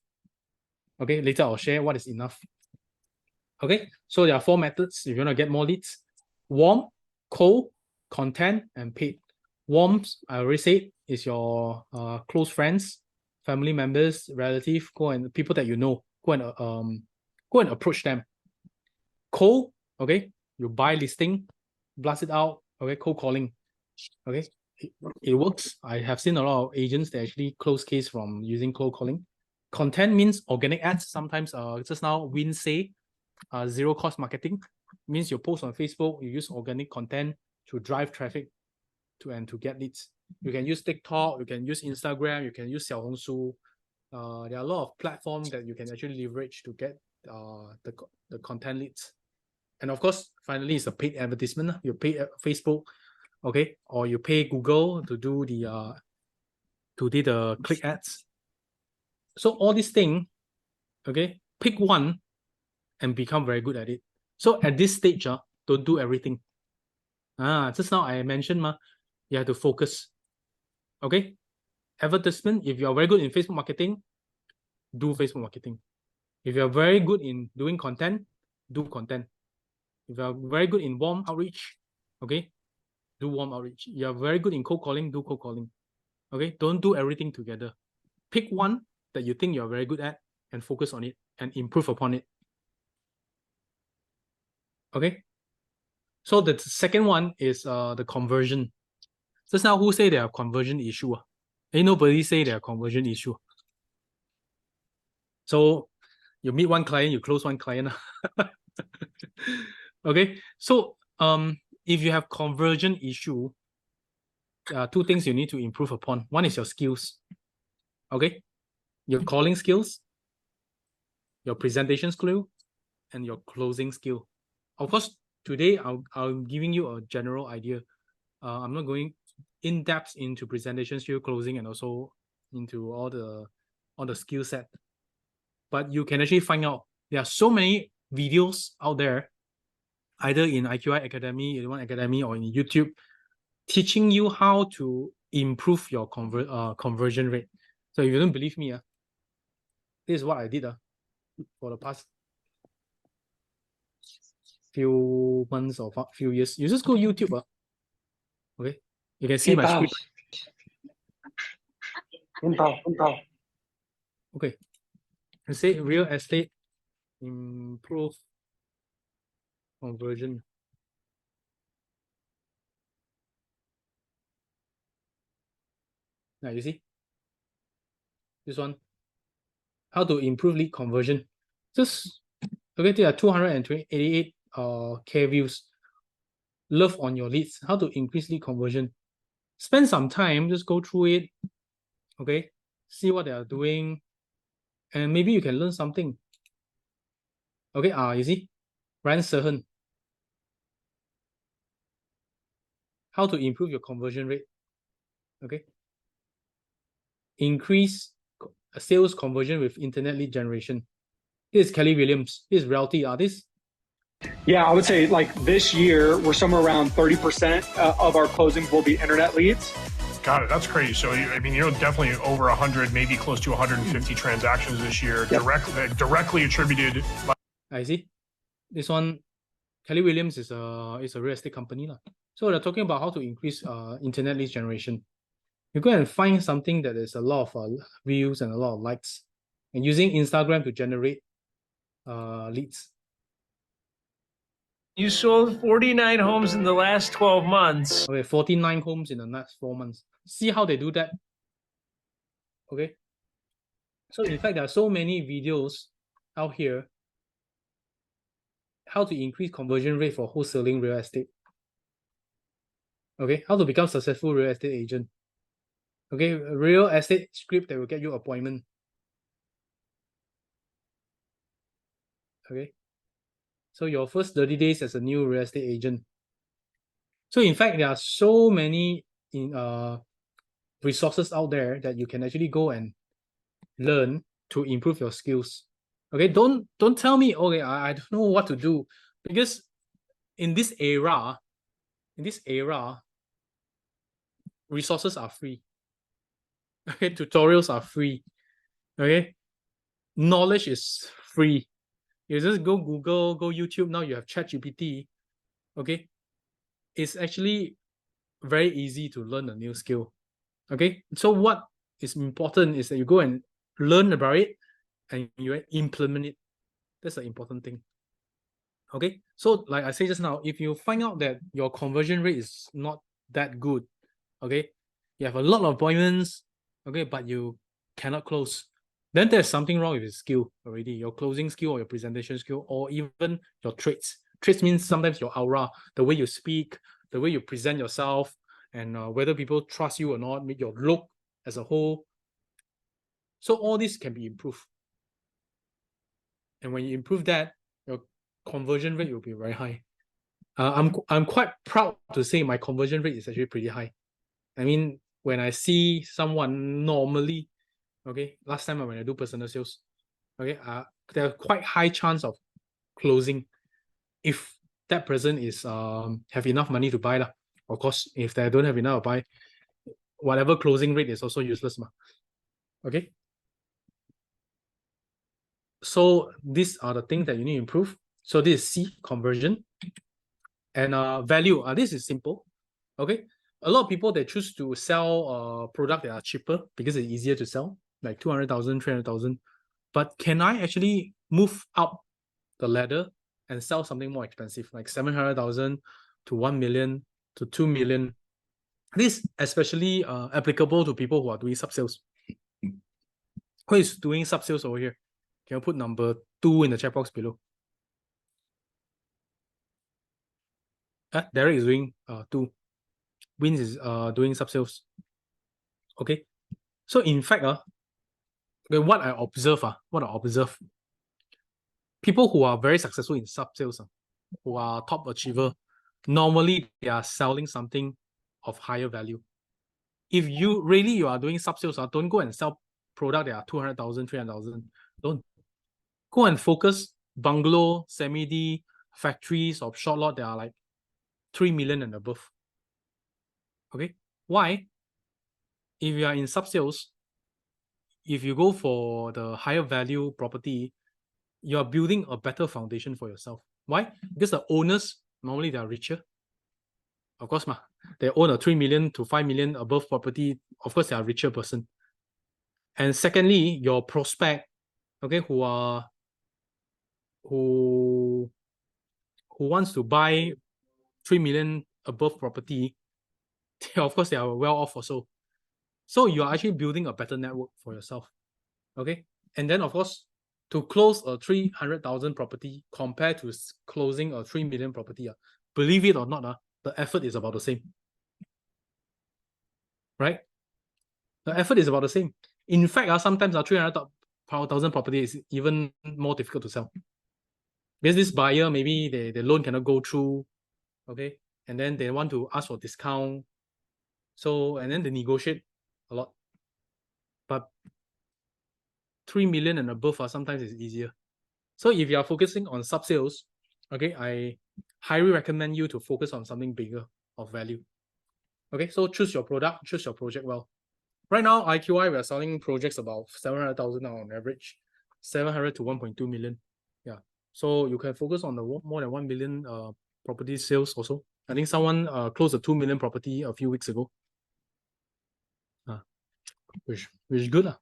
Okay, later I'll share what is enough. Okay, so there are 4 methods if you want to get more leads: warm, cold, content, and paid. Warm, I already said, is your close friends, family members, relative, people that you know, go and approach them. Cold, okay, you buy listing, blast it out, okay, cold calling. Okay, it works. I have seen a lot of agents that actually close case from using cold calling. Content means organic ads. Sometimes just now Win say zero cost marketing means you post on Facebook, you use organic content to drive traffic to get leads. You can use TikTok, you can use Instagram, you can use Xiaohongshu. There are a lot of platforms that you can actually leverage to get the content leads. And of course, finally, it's a paid advertisement. You pay Facebook, okay, or you pay Google to do the click ads. So all these things, okay, pick one and become very good at it. So at this stage, don't do everything. Just now I mentioned, you have to focus. Okay, advertisement. If you are very good in Facebook marketing, do Facebook marketing. If you are very good in doing content, do content. If you are very good in warm outreach, okay, do warm outreach. You are very good in cold calling, do cold calling. Okay, don't do everything together. Pick one that you think you're very good at and focus on it and improve upon it. Okay, so the second one is the conversion. Just now, who say they have conversion issue? Ain't nobody say they have conversion issue. So you meet one client, you close one client. Okay, so if you have conversion issue, 2 things you need to improve upon. One is your skills. Okay, your calling skills, your presentation skill, and your closing skill. Of course, today I'm giving you a general idea. I'm not going in depth into presentation skill, closing, and also into all the skill set. But you can actually find out there are so many videos out there, either in IQI Academy, One Academy, or in YouTube, teaching you how to improve your conversion rate. So if you don't believe me, this is what I did for the past few months or few years. You just go YouTube. Okay, you can see my screen. Okay, I say real estate improve conversion. Now you see this one, how to improve lead conversion. Just okay, there are 288 K views. Love on your leads, how to increase lead conversion. Spend some time, just go through it. Okay, see what they are doing, and maybe you can learn something. Okay, you see, Ryan Sehen, how to improve your conversion rate. Okay, increase sales conversion with internet lead generation. This is Kelly Williams. This is reality. Yeah, I would say like this year, we're somewhere around 30% of our closings will be internet leads. Got it. That's crazy. So, I mean, you're definitely over 100, maybe close to 150 transactions this year, directly attributed. I see. This one, Kelly Williams is a real estate company lah. So they're talking about how to increase internet lead generation. You go and find something that is a lot of views and a lot of likes, and using Instagram to generate leads. You sold 49 homes in the last 12 months. Okay, 49 homes in the next 4 months. See how they do that. Okay. So in fact, there are so many videos out here how to increase conversion rate for wholesaling real estate. Okay, how to become successful real estate agent. Okay, a real estate script that will get you appointment. Okay, so your first 30 days as a new real estate agent. So in fact, there are so many resources out there that you can actually go and learn to improve your skills. Okay, don't tell me, okay, I don't know what to do, because in this era, resources are free. Okay, tutorials are free. Okay, knowledge is free. You just go Google, go YouTube. Now you have ChatGPT. Okay, it's actually very easy to learn a new skill. Okay, so what is important is that you go and learn about it and you implement it. That's the important thing. Okay, so like I said just now, if you find out that your conversion rate is not that good, okay, you have a lot of appointments, okay, but you cannot close, then there's something wrong with your skill already, your closing skill or your presentation skill, or even your traits. Traits means sometimes your aura, the way you speak, the way you present yourself, and whether people trust you or not, your look as a whole. So all this can be improved. And when you improve that, your conversion rate will be very high. I'm quite proud to say my conversion rate is actually pretty high. I mean, when I see someone normally, okay, last time when I do personal sales, okay, there are quite high chance of closing if that person is have enough money to buy lah. Of course, if they don't have enough to buy, whatever closing rate is also useless ma. Okay. So these are the things that you need to improve. So this is C, conversion. And value, this is simple. Okay. A lot of people, they choose to sell product that are cheaper because it's easier to sell, like 200,000, 300,000. But can I actually move up the ladder and sell something more expensive, like 700,000 to 1 million to 2 million? This is especially applicable to people who are doing sub-sales. Who is doing sub-sales over here? Can you put number 2 in the chat box below? Derek is doing 2. Wins is doing sub-sales. Okay. So in fact, what I observe, people who are very successful in sub-sales, who are top achiever, normally they are selling something of higher value. If you are doing sub-sales, don't go and sell product that are 200,000, 300,000. Don't. Go and focus bungalow, semi-D, factories of short lot that are like 3 million and above. Okay. Why? If you are in sub-sales, if you go for the higher value property, you are building a better foundation for yourself. Why? Because the owners, normally they are richer. Of course, they own a 3 million to 5 million above property. Of course, they are a richer person. And secondly, your prospect, okay, who wants to buy 3 million above property, of course, they are well off also. So you are actually building a better network for yourself. Okay. And then, of course, to close a 300,000 property compared to closing a 3 million property, believe it or not, the effort is about the same. Right? The effort is about the same. In fact, sometimes 300,000 property is even more difficult to sell. Because this buyer, maybe the loan cannot go through, okay? And then they want to ask for discount. So, and then they negotiate a lot. But 3 million and above, sometimes it's easier. So if you are focusing on sub-sales, okay, I highly recommend you to focus on something bigger of value. Okay, so choose your product, choose your project well. Right now, IQI, we are selling projects about 700,000 now on average, 700 to 1.2 million. Yeah, so you can focus on the more than 1 million property sales also. I think someone closed a 2 million property a few weeks ago. Which is good.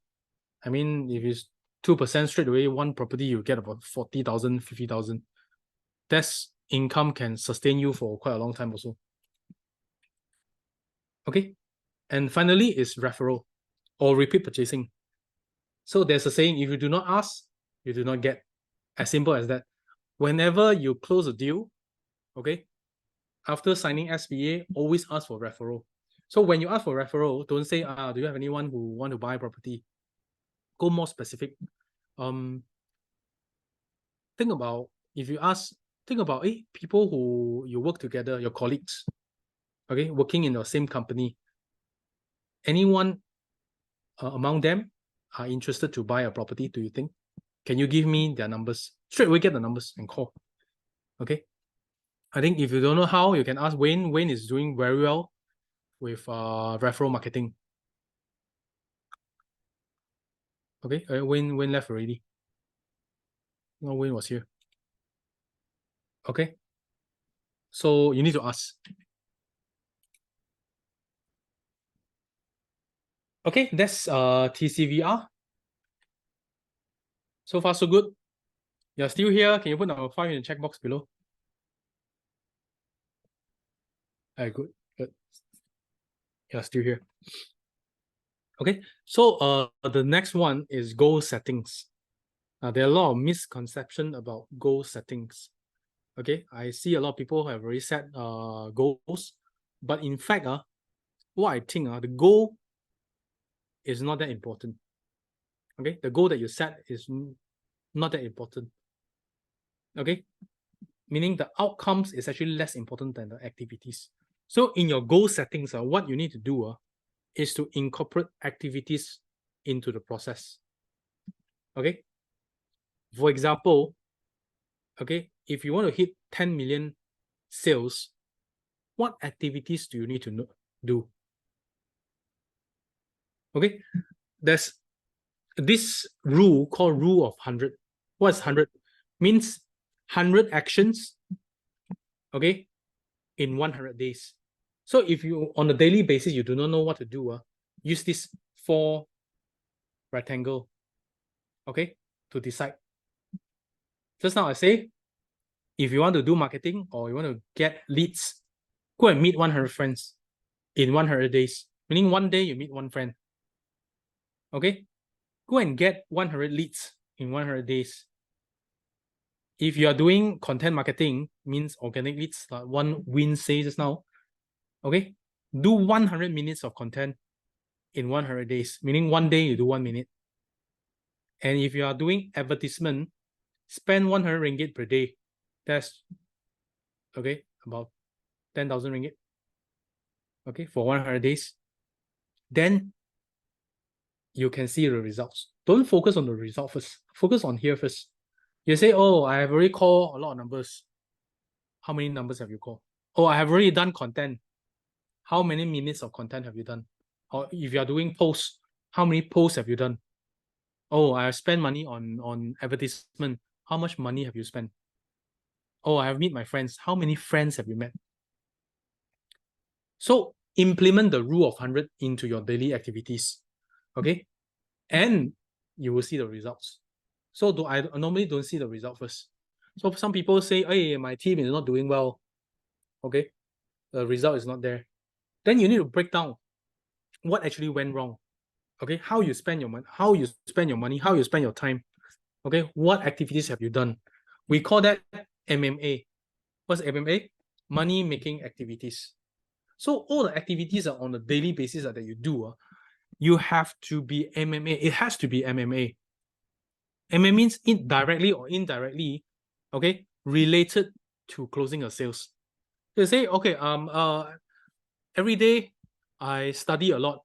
I mean, if it's 2% straight away, one property, you get about 40,000, 50,000. That's income can sustain you for quite a long time also. Okay. And finally is referral or repeat purchasing. So there's a saying, if you do not ask, you do not get. As simple as that. Whenever you close a deal, okay, after signing SPA, always ask for referral. So when you ask for referral, don't say, do you have anyone who want to buy property? Go more specific. Think about, if you ask, think about people who you work together, your colleagues, okay, working in the same company. Anyone among them are interested to buy a property, do you think? Can you give me their numbers? Straight away get the numbers and call. Okay. I think if you don't know how, you can ask Wayne. Wayne is doing very well with referral marketing. Okay, Wayne left already. No, Wayne was here. Okay. So you need to ask. Okay, that's TCVR. So far, so good. You're still here. Can you put number 5 in the checkbox below? Good. You're still here. Okay, so the next one is goal settings. There are a lot of misconception about goal settings. Okay, I see a lot of people have already set goals, but in fact, what I think the goal is not that important. Okay, the goal that you set is not that important. Okay, meaning the outcomes is actually less important than the activities. So in your goal settings, what you need to do is to incorporate activities into the process. Okay. For example, okay, if you want to hit 10 million sales, what activities do you need to do? Okay, there's this rule called rule of 100. What's 100? Means 100 actions, okay, in 100 days. So if you, on a daily basis, you do not know what to do, use this 4 rectangle, okay, to decide. Just now I say, if you want to do marketing or you want to get leads, go and meet 100 friends in 100 days. Meaning one day you meet one friend. Okay? Go and get 100 leads in 100 days. If you are doing content marketing, means organic leads, like one Win say just now, okay? Do 100 minutes of content in 100 days, meaning one day you do 1 minute. And if you are doing advertisement, spend 100 ringgit per day. That's, okay, about 10,000 ringgit. Okay, for 100 days. Then you can see the results. Don't focus on the result first. Focus on here first. You say, oh, I have already called a lot of numbers. How many numbers have you called? Oh, I have already done content. How many minutes of content have you done? Or if you are doing posts, how many posts have you done? Oh, I have spent money on advertisement. How much money have you spent? Oh, I have met my friends. How many friends have you met? So implement the rule of 100 into your daily activities. Okay? And you will see the results. So I normally don't see the result first. So some people say, hey, my team is not doing well. Okay, the result is not there. Then you need to break down what actually went wrong. Okay, how you spend your money, how you spend your time. Okay, what activities have you done? We call that MMA. What's MMA? Money making activities. So all the activities are on a daily basis that you do. You have to be MMA. It has to be MMA. MMA means directly or indirectly, okay, related to closing a sales. They say, okay, every day I study a lot.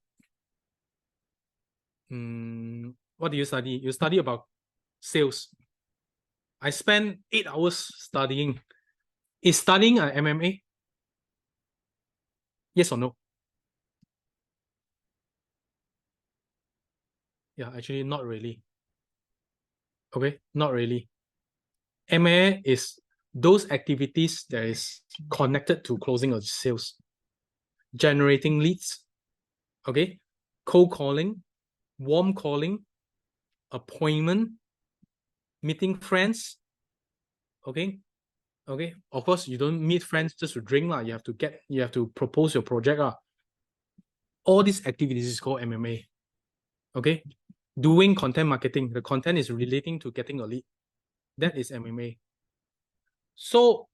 What do you study? You study about sales. I spend 8 hours studying. Is studying an MMA? Yes or no? Yeah, actually, not really. Okay, not really. M&A is those activities that is connected to closing of sales, generating leads, okay, cold calling, warm calling, appointment, meeting friends, okay, okay. Of course, you don't meet friends just to drink lah. You have to propose your project lah. All these activities is called MMA. Okay, doing content marketing. The content is relating to getting a lead. That is MMA. So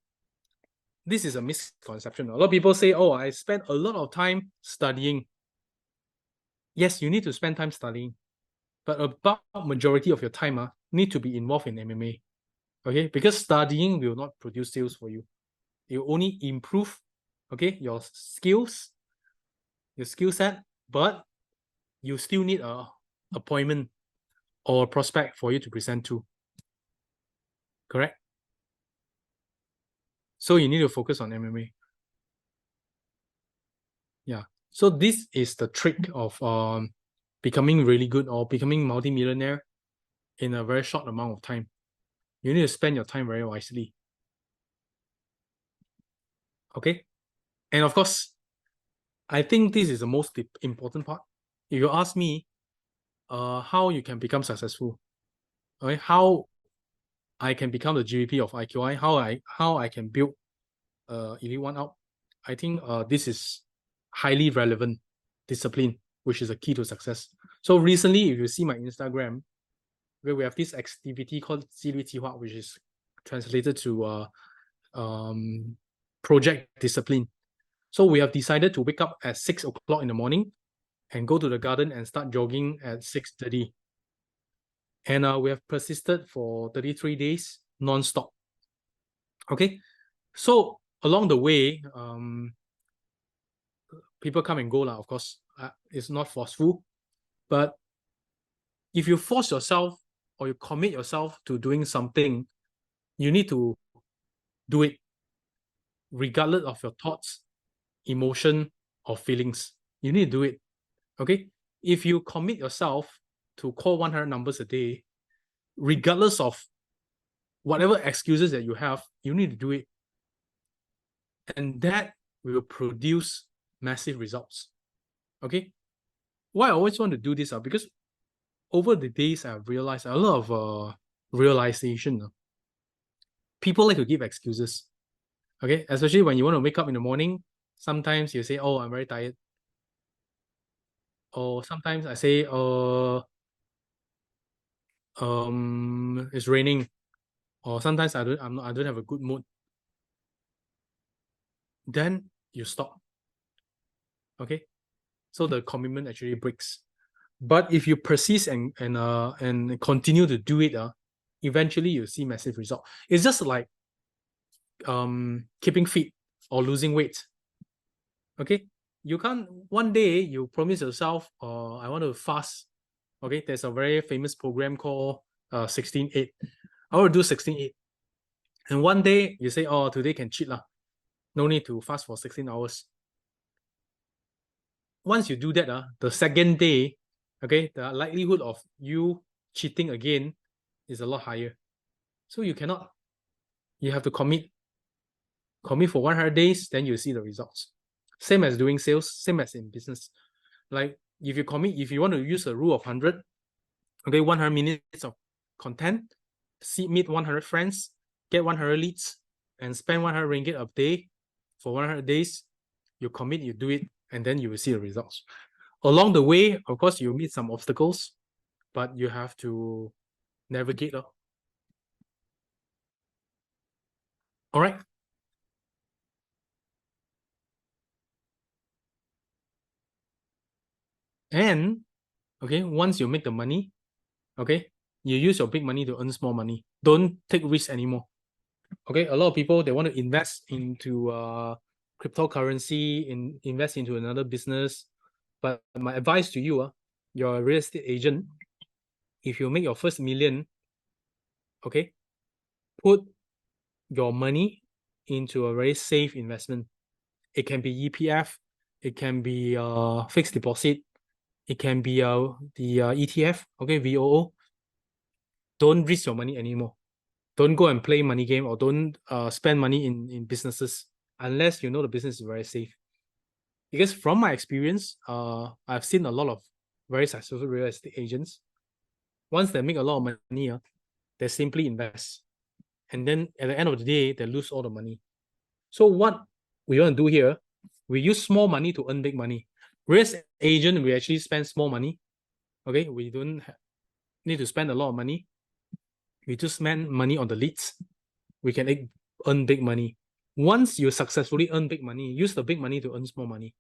this is a misconception. A lot of people say, "Oh, I spent a lot of time studying." Yes, you need to spend time studying, but about majority of your time need to be involved in MMA. Okay, because studying will not produce sales for you. It will only improve, okay, your skills, your skill set, but you still need a appointment or a prospect for you to present to. Correct? So you need to focus on MMA. Yeah. So this is the trick of becoming really good or becoming multi-millionaire in a very short amount of time. You need to spend your time very wisely. Okay? And of course, I think this is the most important part. If you ask me, how you can become successful, okay, how I can become the GVP of IQI, how I can build Elite One out, I think this is highly relevant discipline, which is a key to success. So recently, if you see my Instagram, where we have this activity called 纪律计划, which is translated to project discipline. So we have decided to wake up at 6 o'clock in the morning and go to the garden and start jogging at 6:30. And we have persisted for 33 days non-stop. Okay, so along the way, people come and go lah. Of course, it's not forceful, but if you force yourself or you commit yourself to doing something, you need to do it regardless of your thoughts, emotion, or feelings. You need to do it. Okay, if you commit yourself to call 100 numbers a day, regardless of whatever excuses that you have, you need to do it. And that will produce massive results. Okay, why I always want to do this? Because over the days, I've realized a lot of realization. People like to give excuses. Okay, especially when you want to wake up in the morning, sometimes you say, "Oh, I'm very tired." Or sometimes I say, it's raining. Or sometimes I don't have a good mood. Then you stop. Okay, so the commitment actually breaks. But if you persist and continue to do it, eventually you'll see massive result. It's just like keeping fit or losing weight. Okay, you can't one day you promise yourself, I want to fast. Okay, there's a very famous program called 16-8. I want to do 16-8. And one day you say, oh, today can cheat lah. No need to fast for 16 hours. Once you do that, the second day, okay, the likelihood of you cheating again is a lot higher. So you have to commit for 100 days, then you see the results. Same as doing sales, same as in business. Like if you want to use a rule of 100, okay, 100 minutes of content, meet 100 friends, get 100 leads, and spend 100 ringgit a day for 100 days, you commit, you do it, and then you will see the results. Along the way, of course, you meet some obstacles, but you have to navigate. All right. And, okay, once you make the money, okay, you use your big money to earn small money. Don't take risks anymore. Okay, a lot of people, they want to invest into cryptocurrency, invest into another business. But my advice to you, you're a real estate agent. If you make your first million, okay, put your money into a very safe investment. It can be EPF, it can be fixed deposit, It can be the ETF, okay, VOO. Don't risk your money anymore. Don't go and play money game, or don't spend money in businesses unless you know the business is very safe. Because from my experience, I've seen a lot of very successful real estate agents. Once they make a lot of money, they simply invest. And then at the end of the day, they lose all the money. So what we want to do here, we use small money to earn big money. Real estate agent, we actually spend small money. Okay, we don't need to spend a lot of money. We just spend money on the leads. We can earn big money. Once you successfully earn big money, use the big money to earn small money.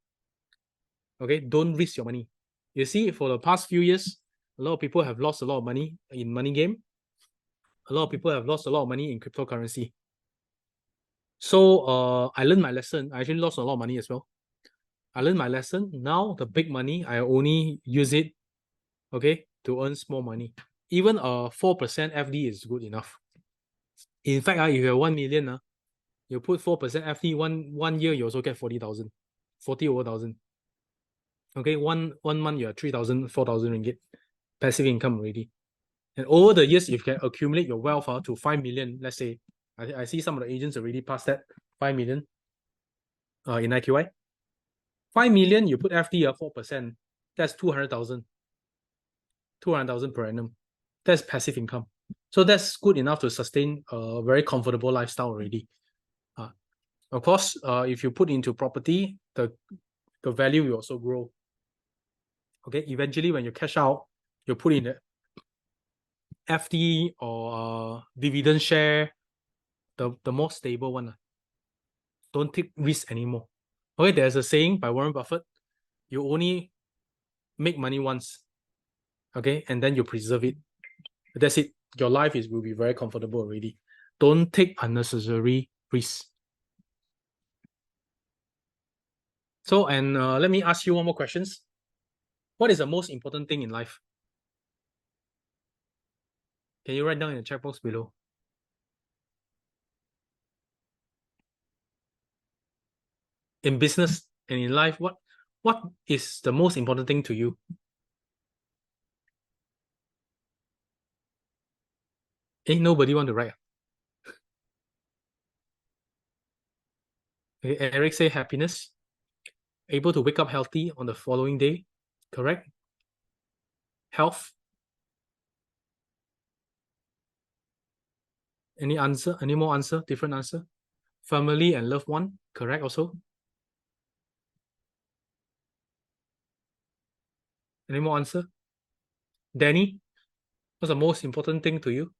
Okay, don't risk your money. You see, for the past few years, a lot of people have lost a lot of money in money game. A lot of people have lost a lot of money in cryptocurrency. So I learned my lesson. I actually lost a lot of money as well. I learned my lesson. Now the big money, I only use it, okay, to earn small money. Even a 4% FD is good enough. In fact, if you have 1 million, you put 4% FD, one year you also get 40,000, 40 over thousand. Okay, one month you have 3,000, 4,000 ringgit passive income already. And over the years, if you can accumulate your wealth to 5 million, let's say, I see some of the agents already past that 5 million in IQI. 5 million, you put FD at 4%, that's 200,000. 200,000 per annum. That's passive income. So that's good enough to sustain a very comfortable lifestyle already. Of course, if you put into property, the value will also grow. Okay, eventually when you cash out, you put in the FD or dividend share, the more stable one. Don't take risk anymore. Okay, there's a saying by Warren Buffett, you only make money once, okay, and then you preserve it. That's it. Your life will be very comfortable already. Don't take unnecessary risks. So, and let me ask you one more questions. What is the most important thing in life? Can you write down in the chat box below? In business and in life, what is the most important thing to you? Ain't nobody want to write. Okay, Eric say happiness. Able to wake up healthy on the following day. Correct? Health. Any answer? Any more answer? Different answer? Family and loved one. Correct also? Any more answer? Danny, what's the most important thing to you?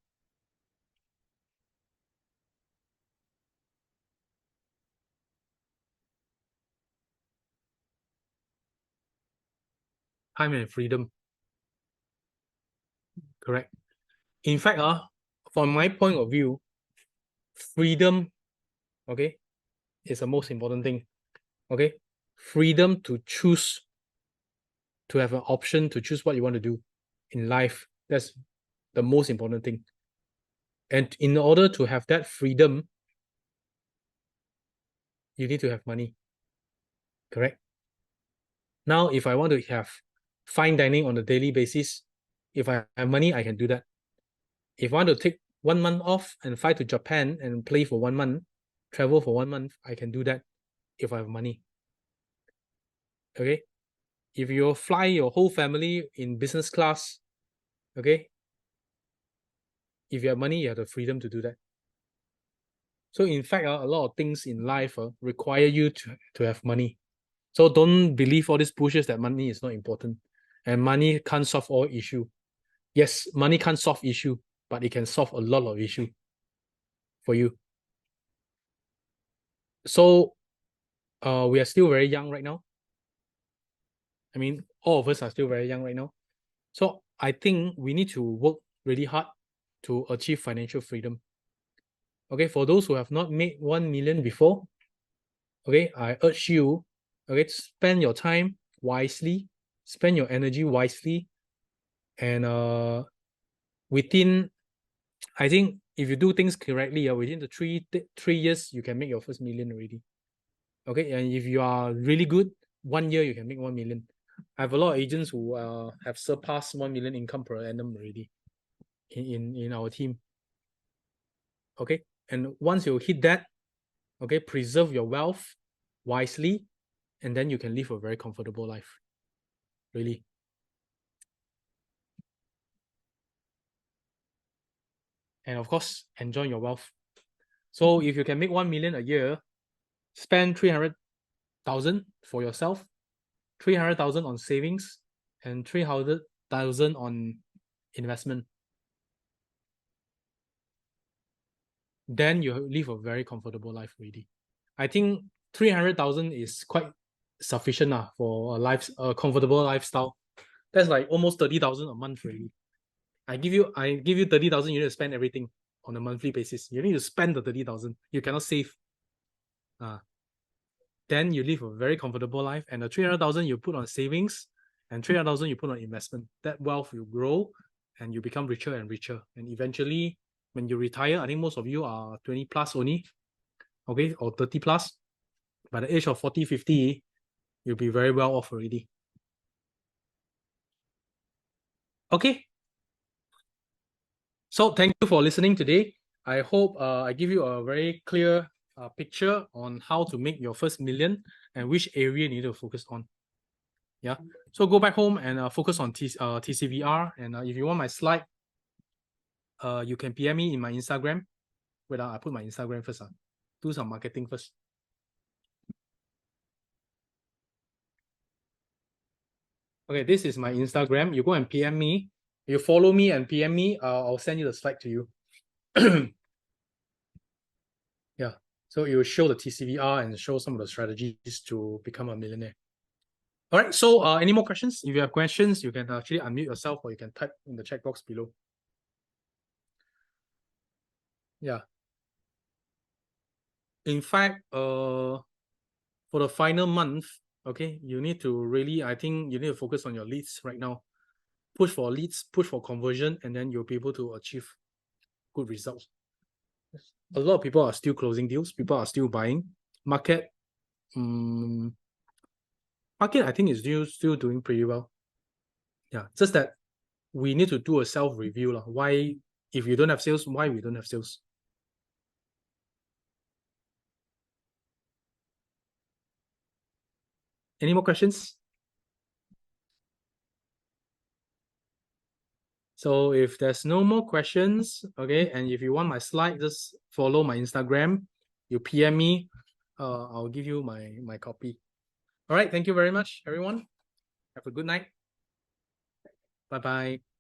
Time and freedom. Correct. In fact, from my point of view, freedom, okay, is the most important thing. Okay, freedom to choose, to have an option to choose what you want to do in life. That's the most important thing. And in order to have that freedom, you need to have money. Correct? Now, if I want to have fine dining on a daily basis, if I have money, I can do that. If I want to take 1 month off and fly to Japan and play for 1 month, travel for 1 month, I can do that if I have money. Okay? If you fly your whole family in business class, okay? If you have money, you have the freedom to do that. So in fact, a lot of things in life require you to have money. So don't believe all these bullshit that money is not important. And money can't solve all issue. Yes, money can't solve issue, but it can solve a lot of issue for you. So we are still very young right now. I mean, all of us are still very young right now. So I think we need to work really hard to achieve financial freedom. Okay, for those who have not made 1 million before, okay, I urge you, okay, spend your time wisely, spend your energy wisely, and within, I think if you do things correctly, within the three years, you can make your first million already. Okay, and if you are really good, 1 year you can make 1 million. I have a lot of agents who have surpassed 1 million income per annum already in our team. Okay, and once you hit that, okay, preserve your wealth wisely, and then you can live a very comfortable life. Really. And of course, enjoy your wealth. So if you can make 1 million a year, spend 300,000 for yourself, 300,000 on savings, and 300,000 on investment. Then you live a very comfortable life already. I think 300,000 is quite sufficient for a comfortable lifestyle. That's like almost 30,000 a month already. I give you 30,000, you need to spend everything on a monthly basis. You need to spend the 30,000. You cannot save. Then you live a very comfortable life, and the 300,000 you put on savings and 300,000 you put on investment. That wealth will grow and you become richer and richer. And eventually, when you retire, I think most of you are 20 plus only, okay, or 30 plus. By the age of 40, 50, you'll be very well off already. Okay. So thank you for listening today. I hope I give you a very clear picture on how to make your first million and which area you need to focus on. Yeah. So go back home and focus on TCVR. And if you want my slide, you can PM me in my Instagram. Wait, I put my Instagram first. Do some marketing first. Okay, this is my Instagram. You go and PM me. You follow me and PM me. I'll send you the slide to you. Yeah. So it will show the TCVR and show some of the strategies to become a millionaire. All right. So any more questions? If you have questions, you can actually unmute yourself or you can type in the chat box below. Yeah. In fact, for the final month, okay, you need to really, I think you need to focus on your leads right now. Push for leads, push for conversion, and then you'll be able to achieve good results. A lot of people are still closing deals. People are still buying. Market, I think is still doing pretty well. Yeah, just that we need to do a self-review. Why, if you don't have sales, why we don't have sales? Any more questions? So if there's no more questions, okay, and if you want my slide, just follow my Instagram. You PM me, I'll give you my copy. All right, thank you very much, everyone. Have a good night. Bye-bye.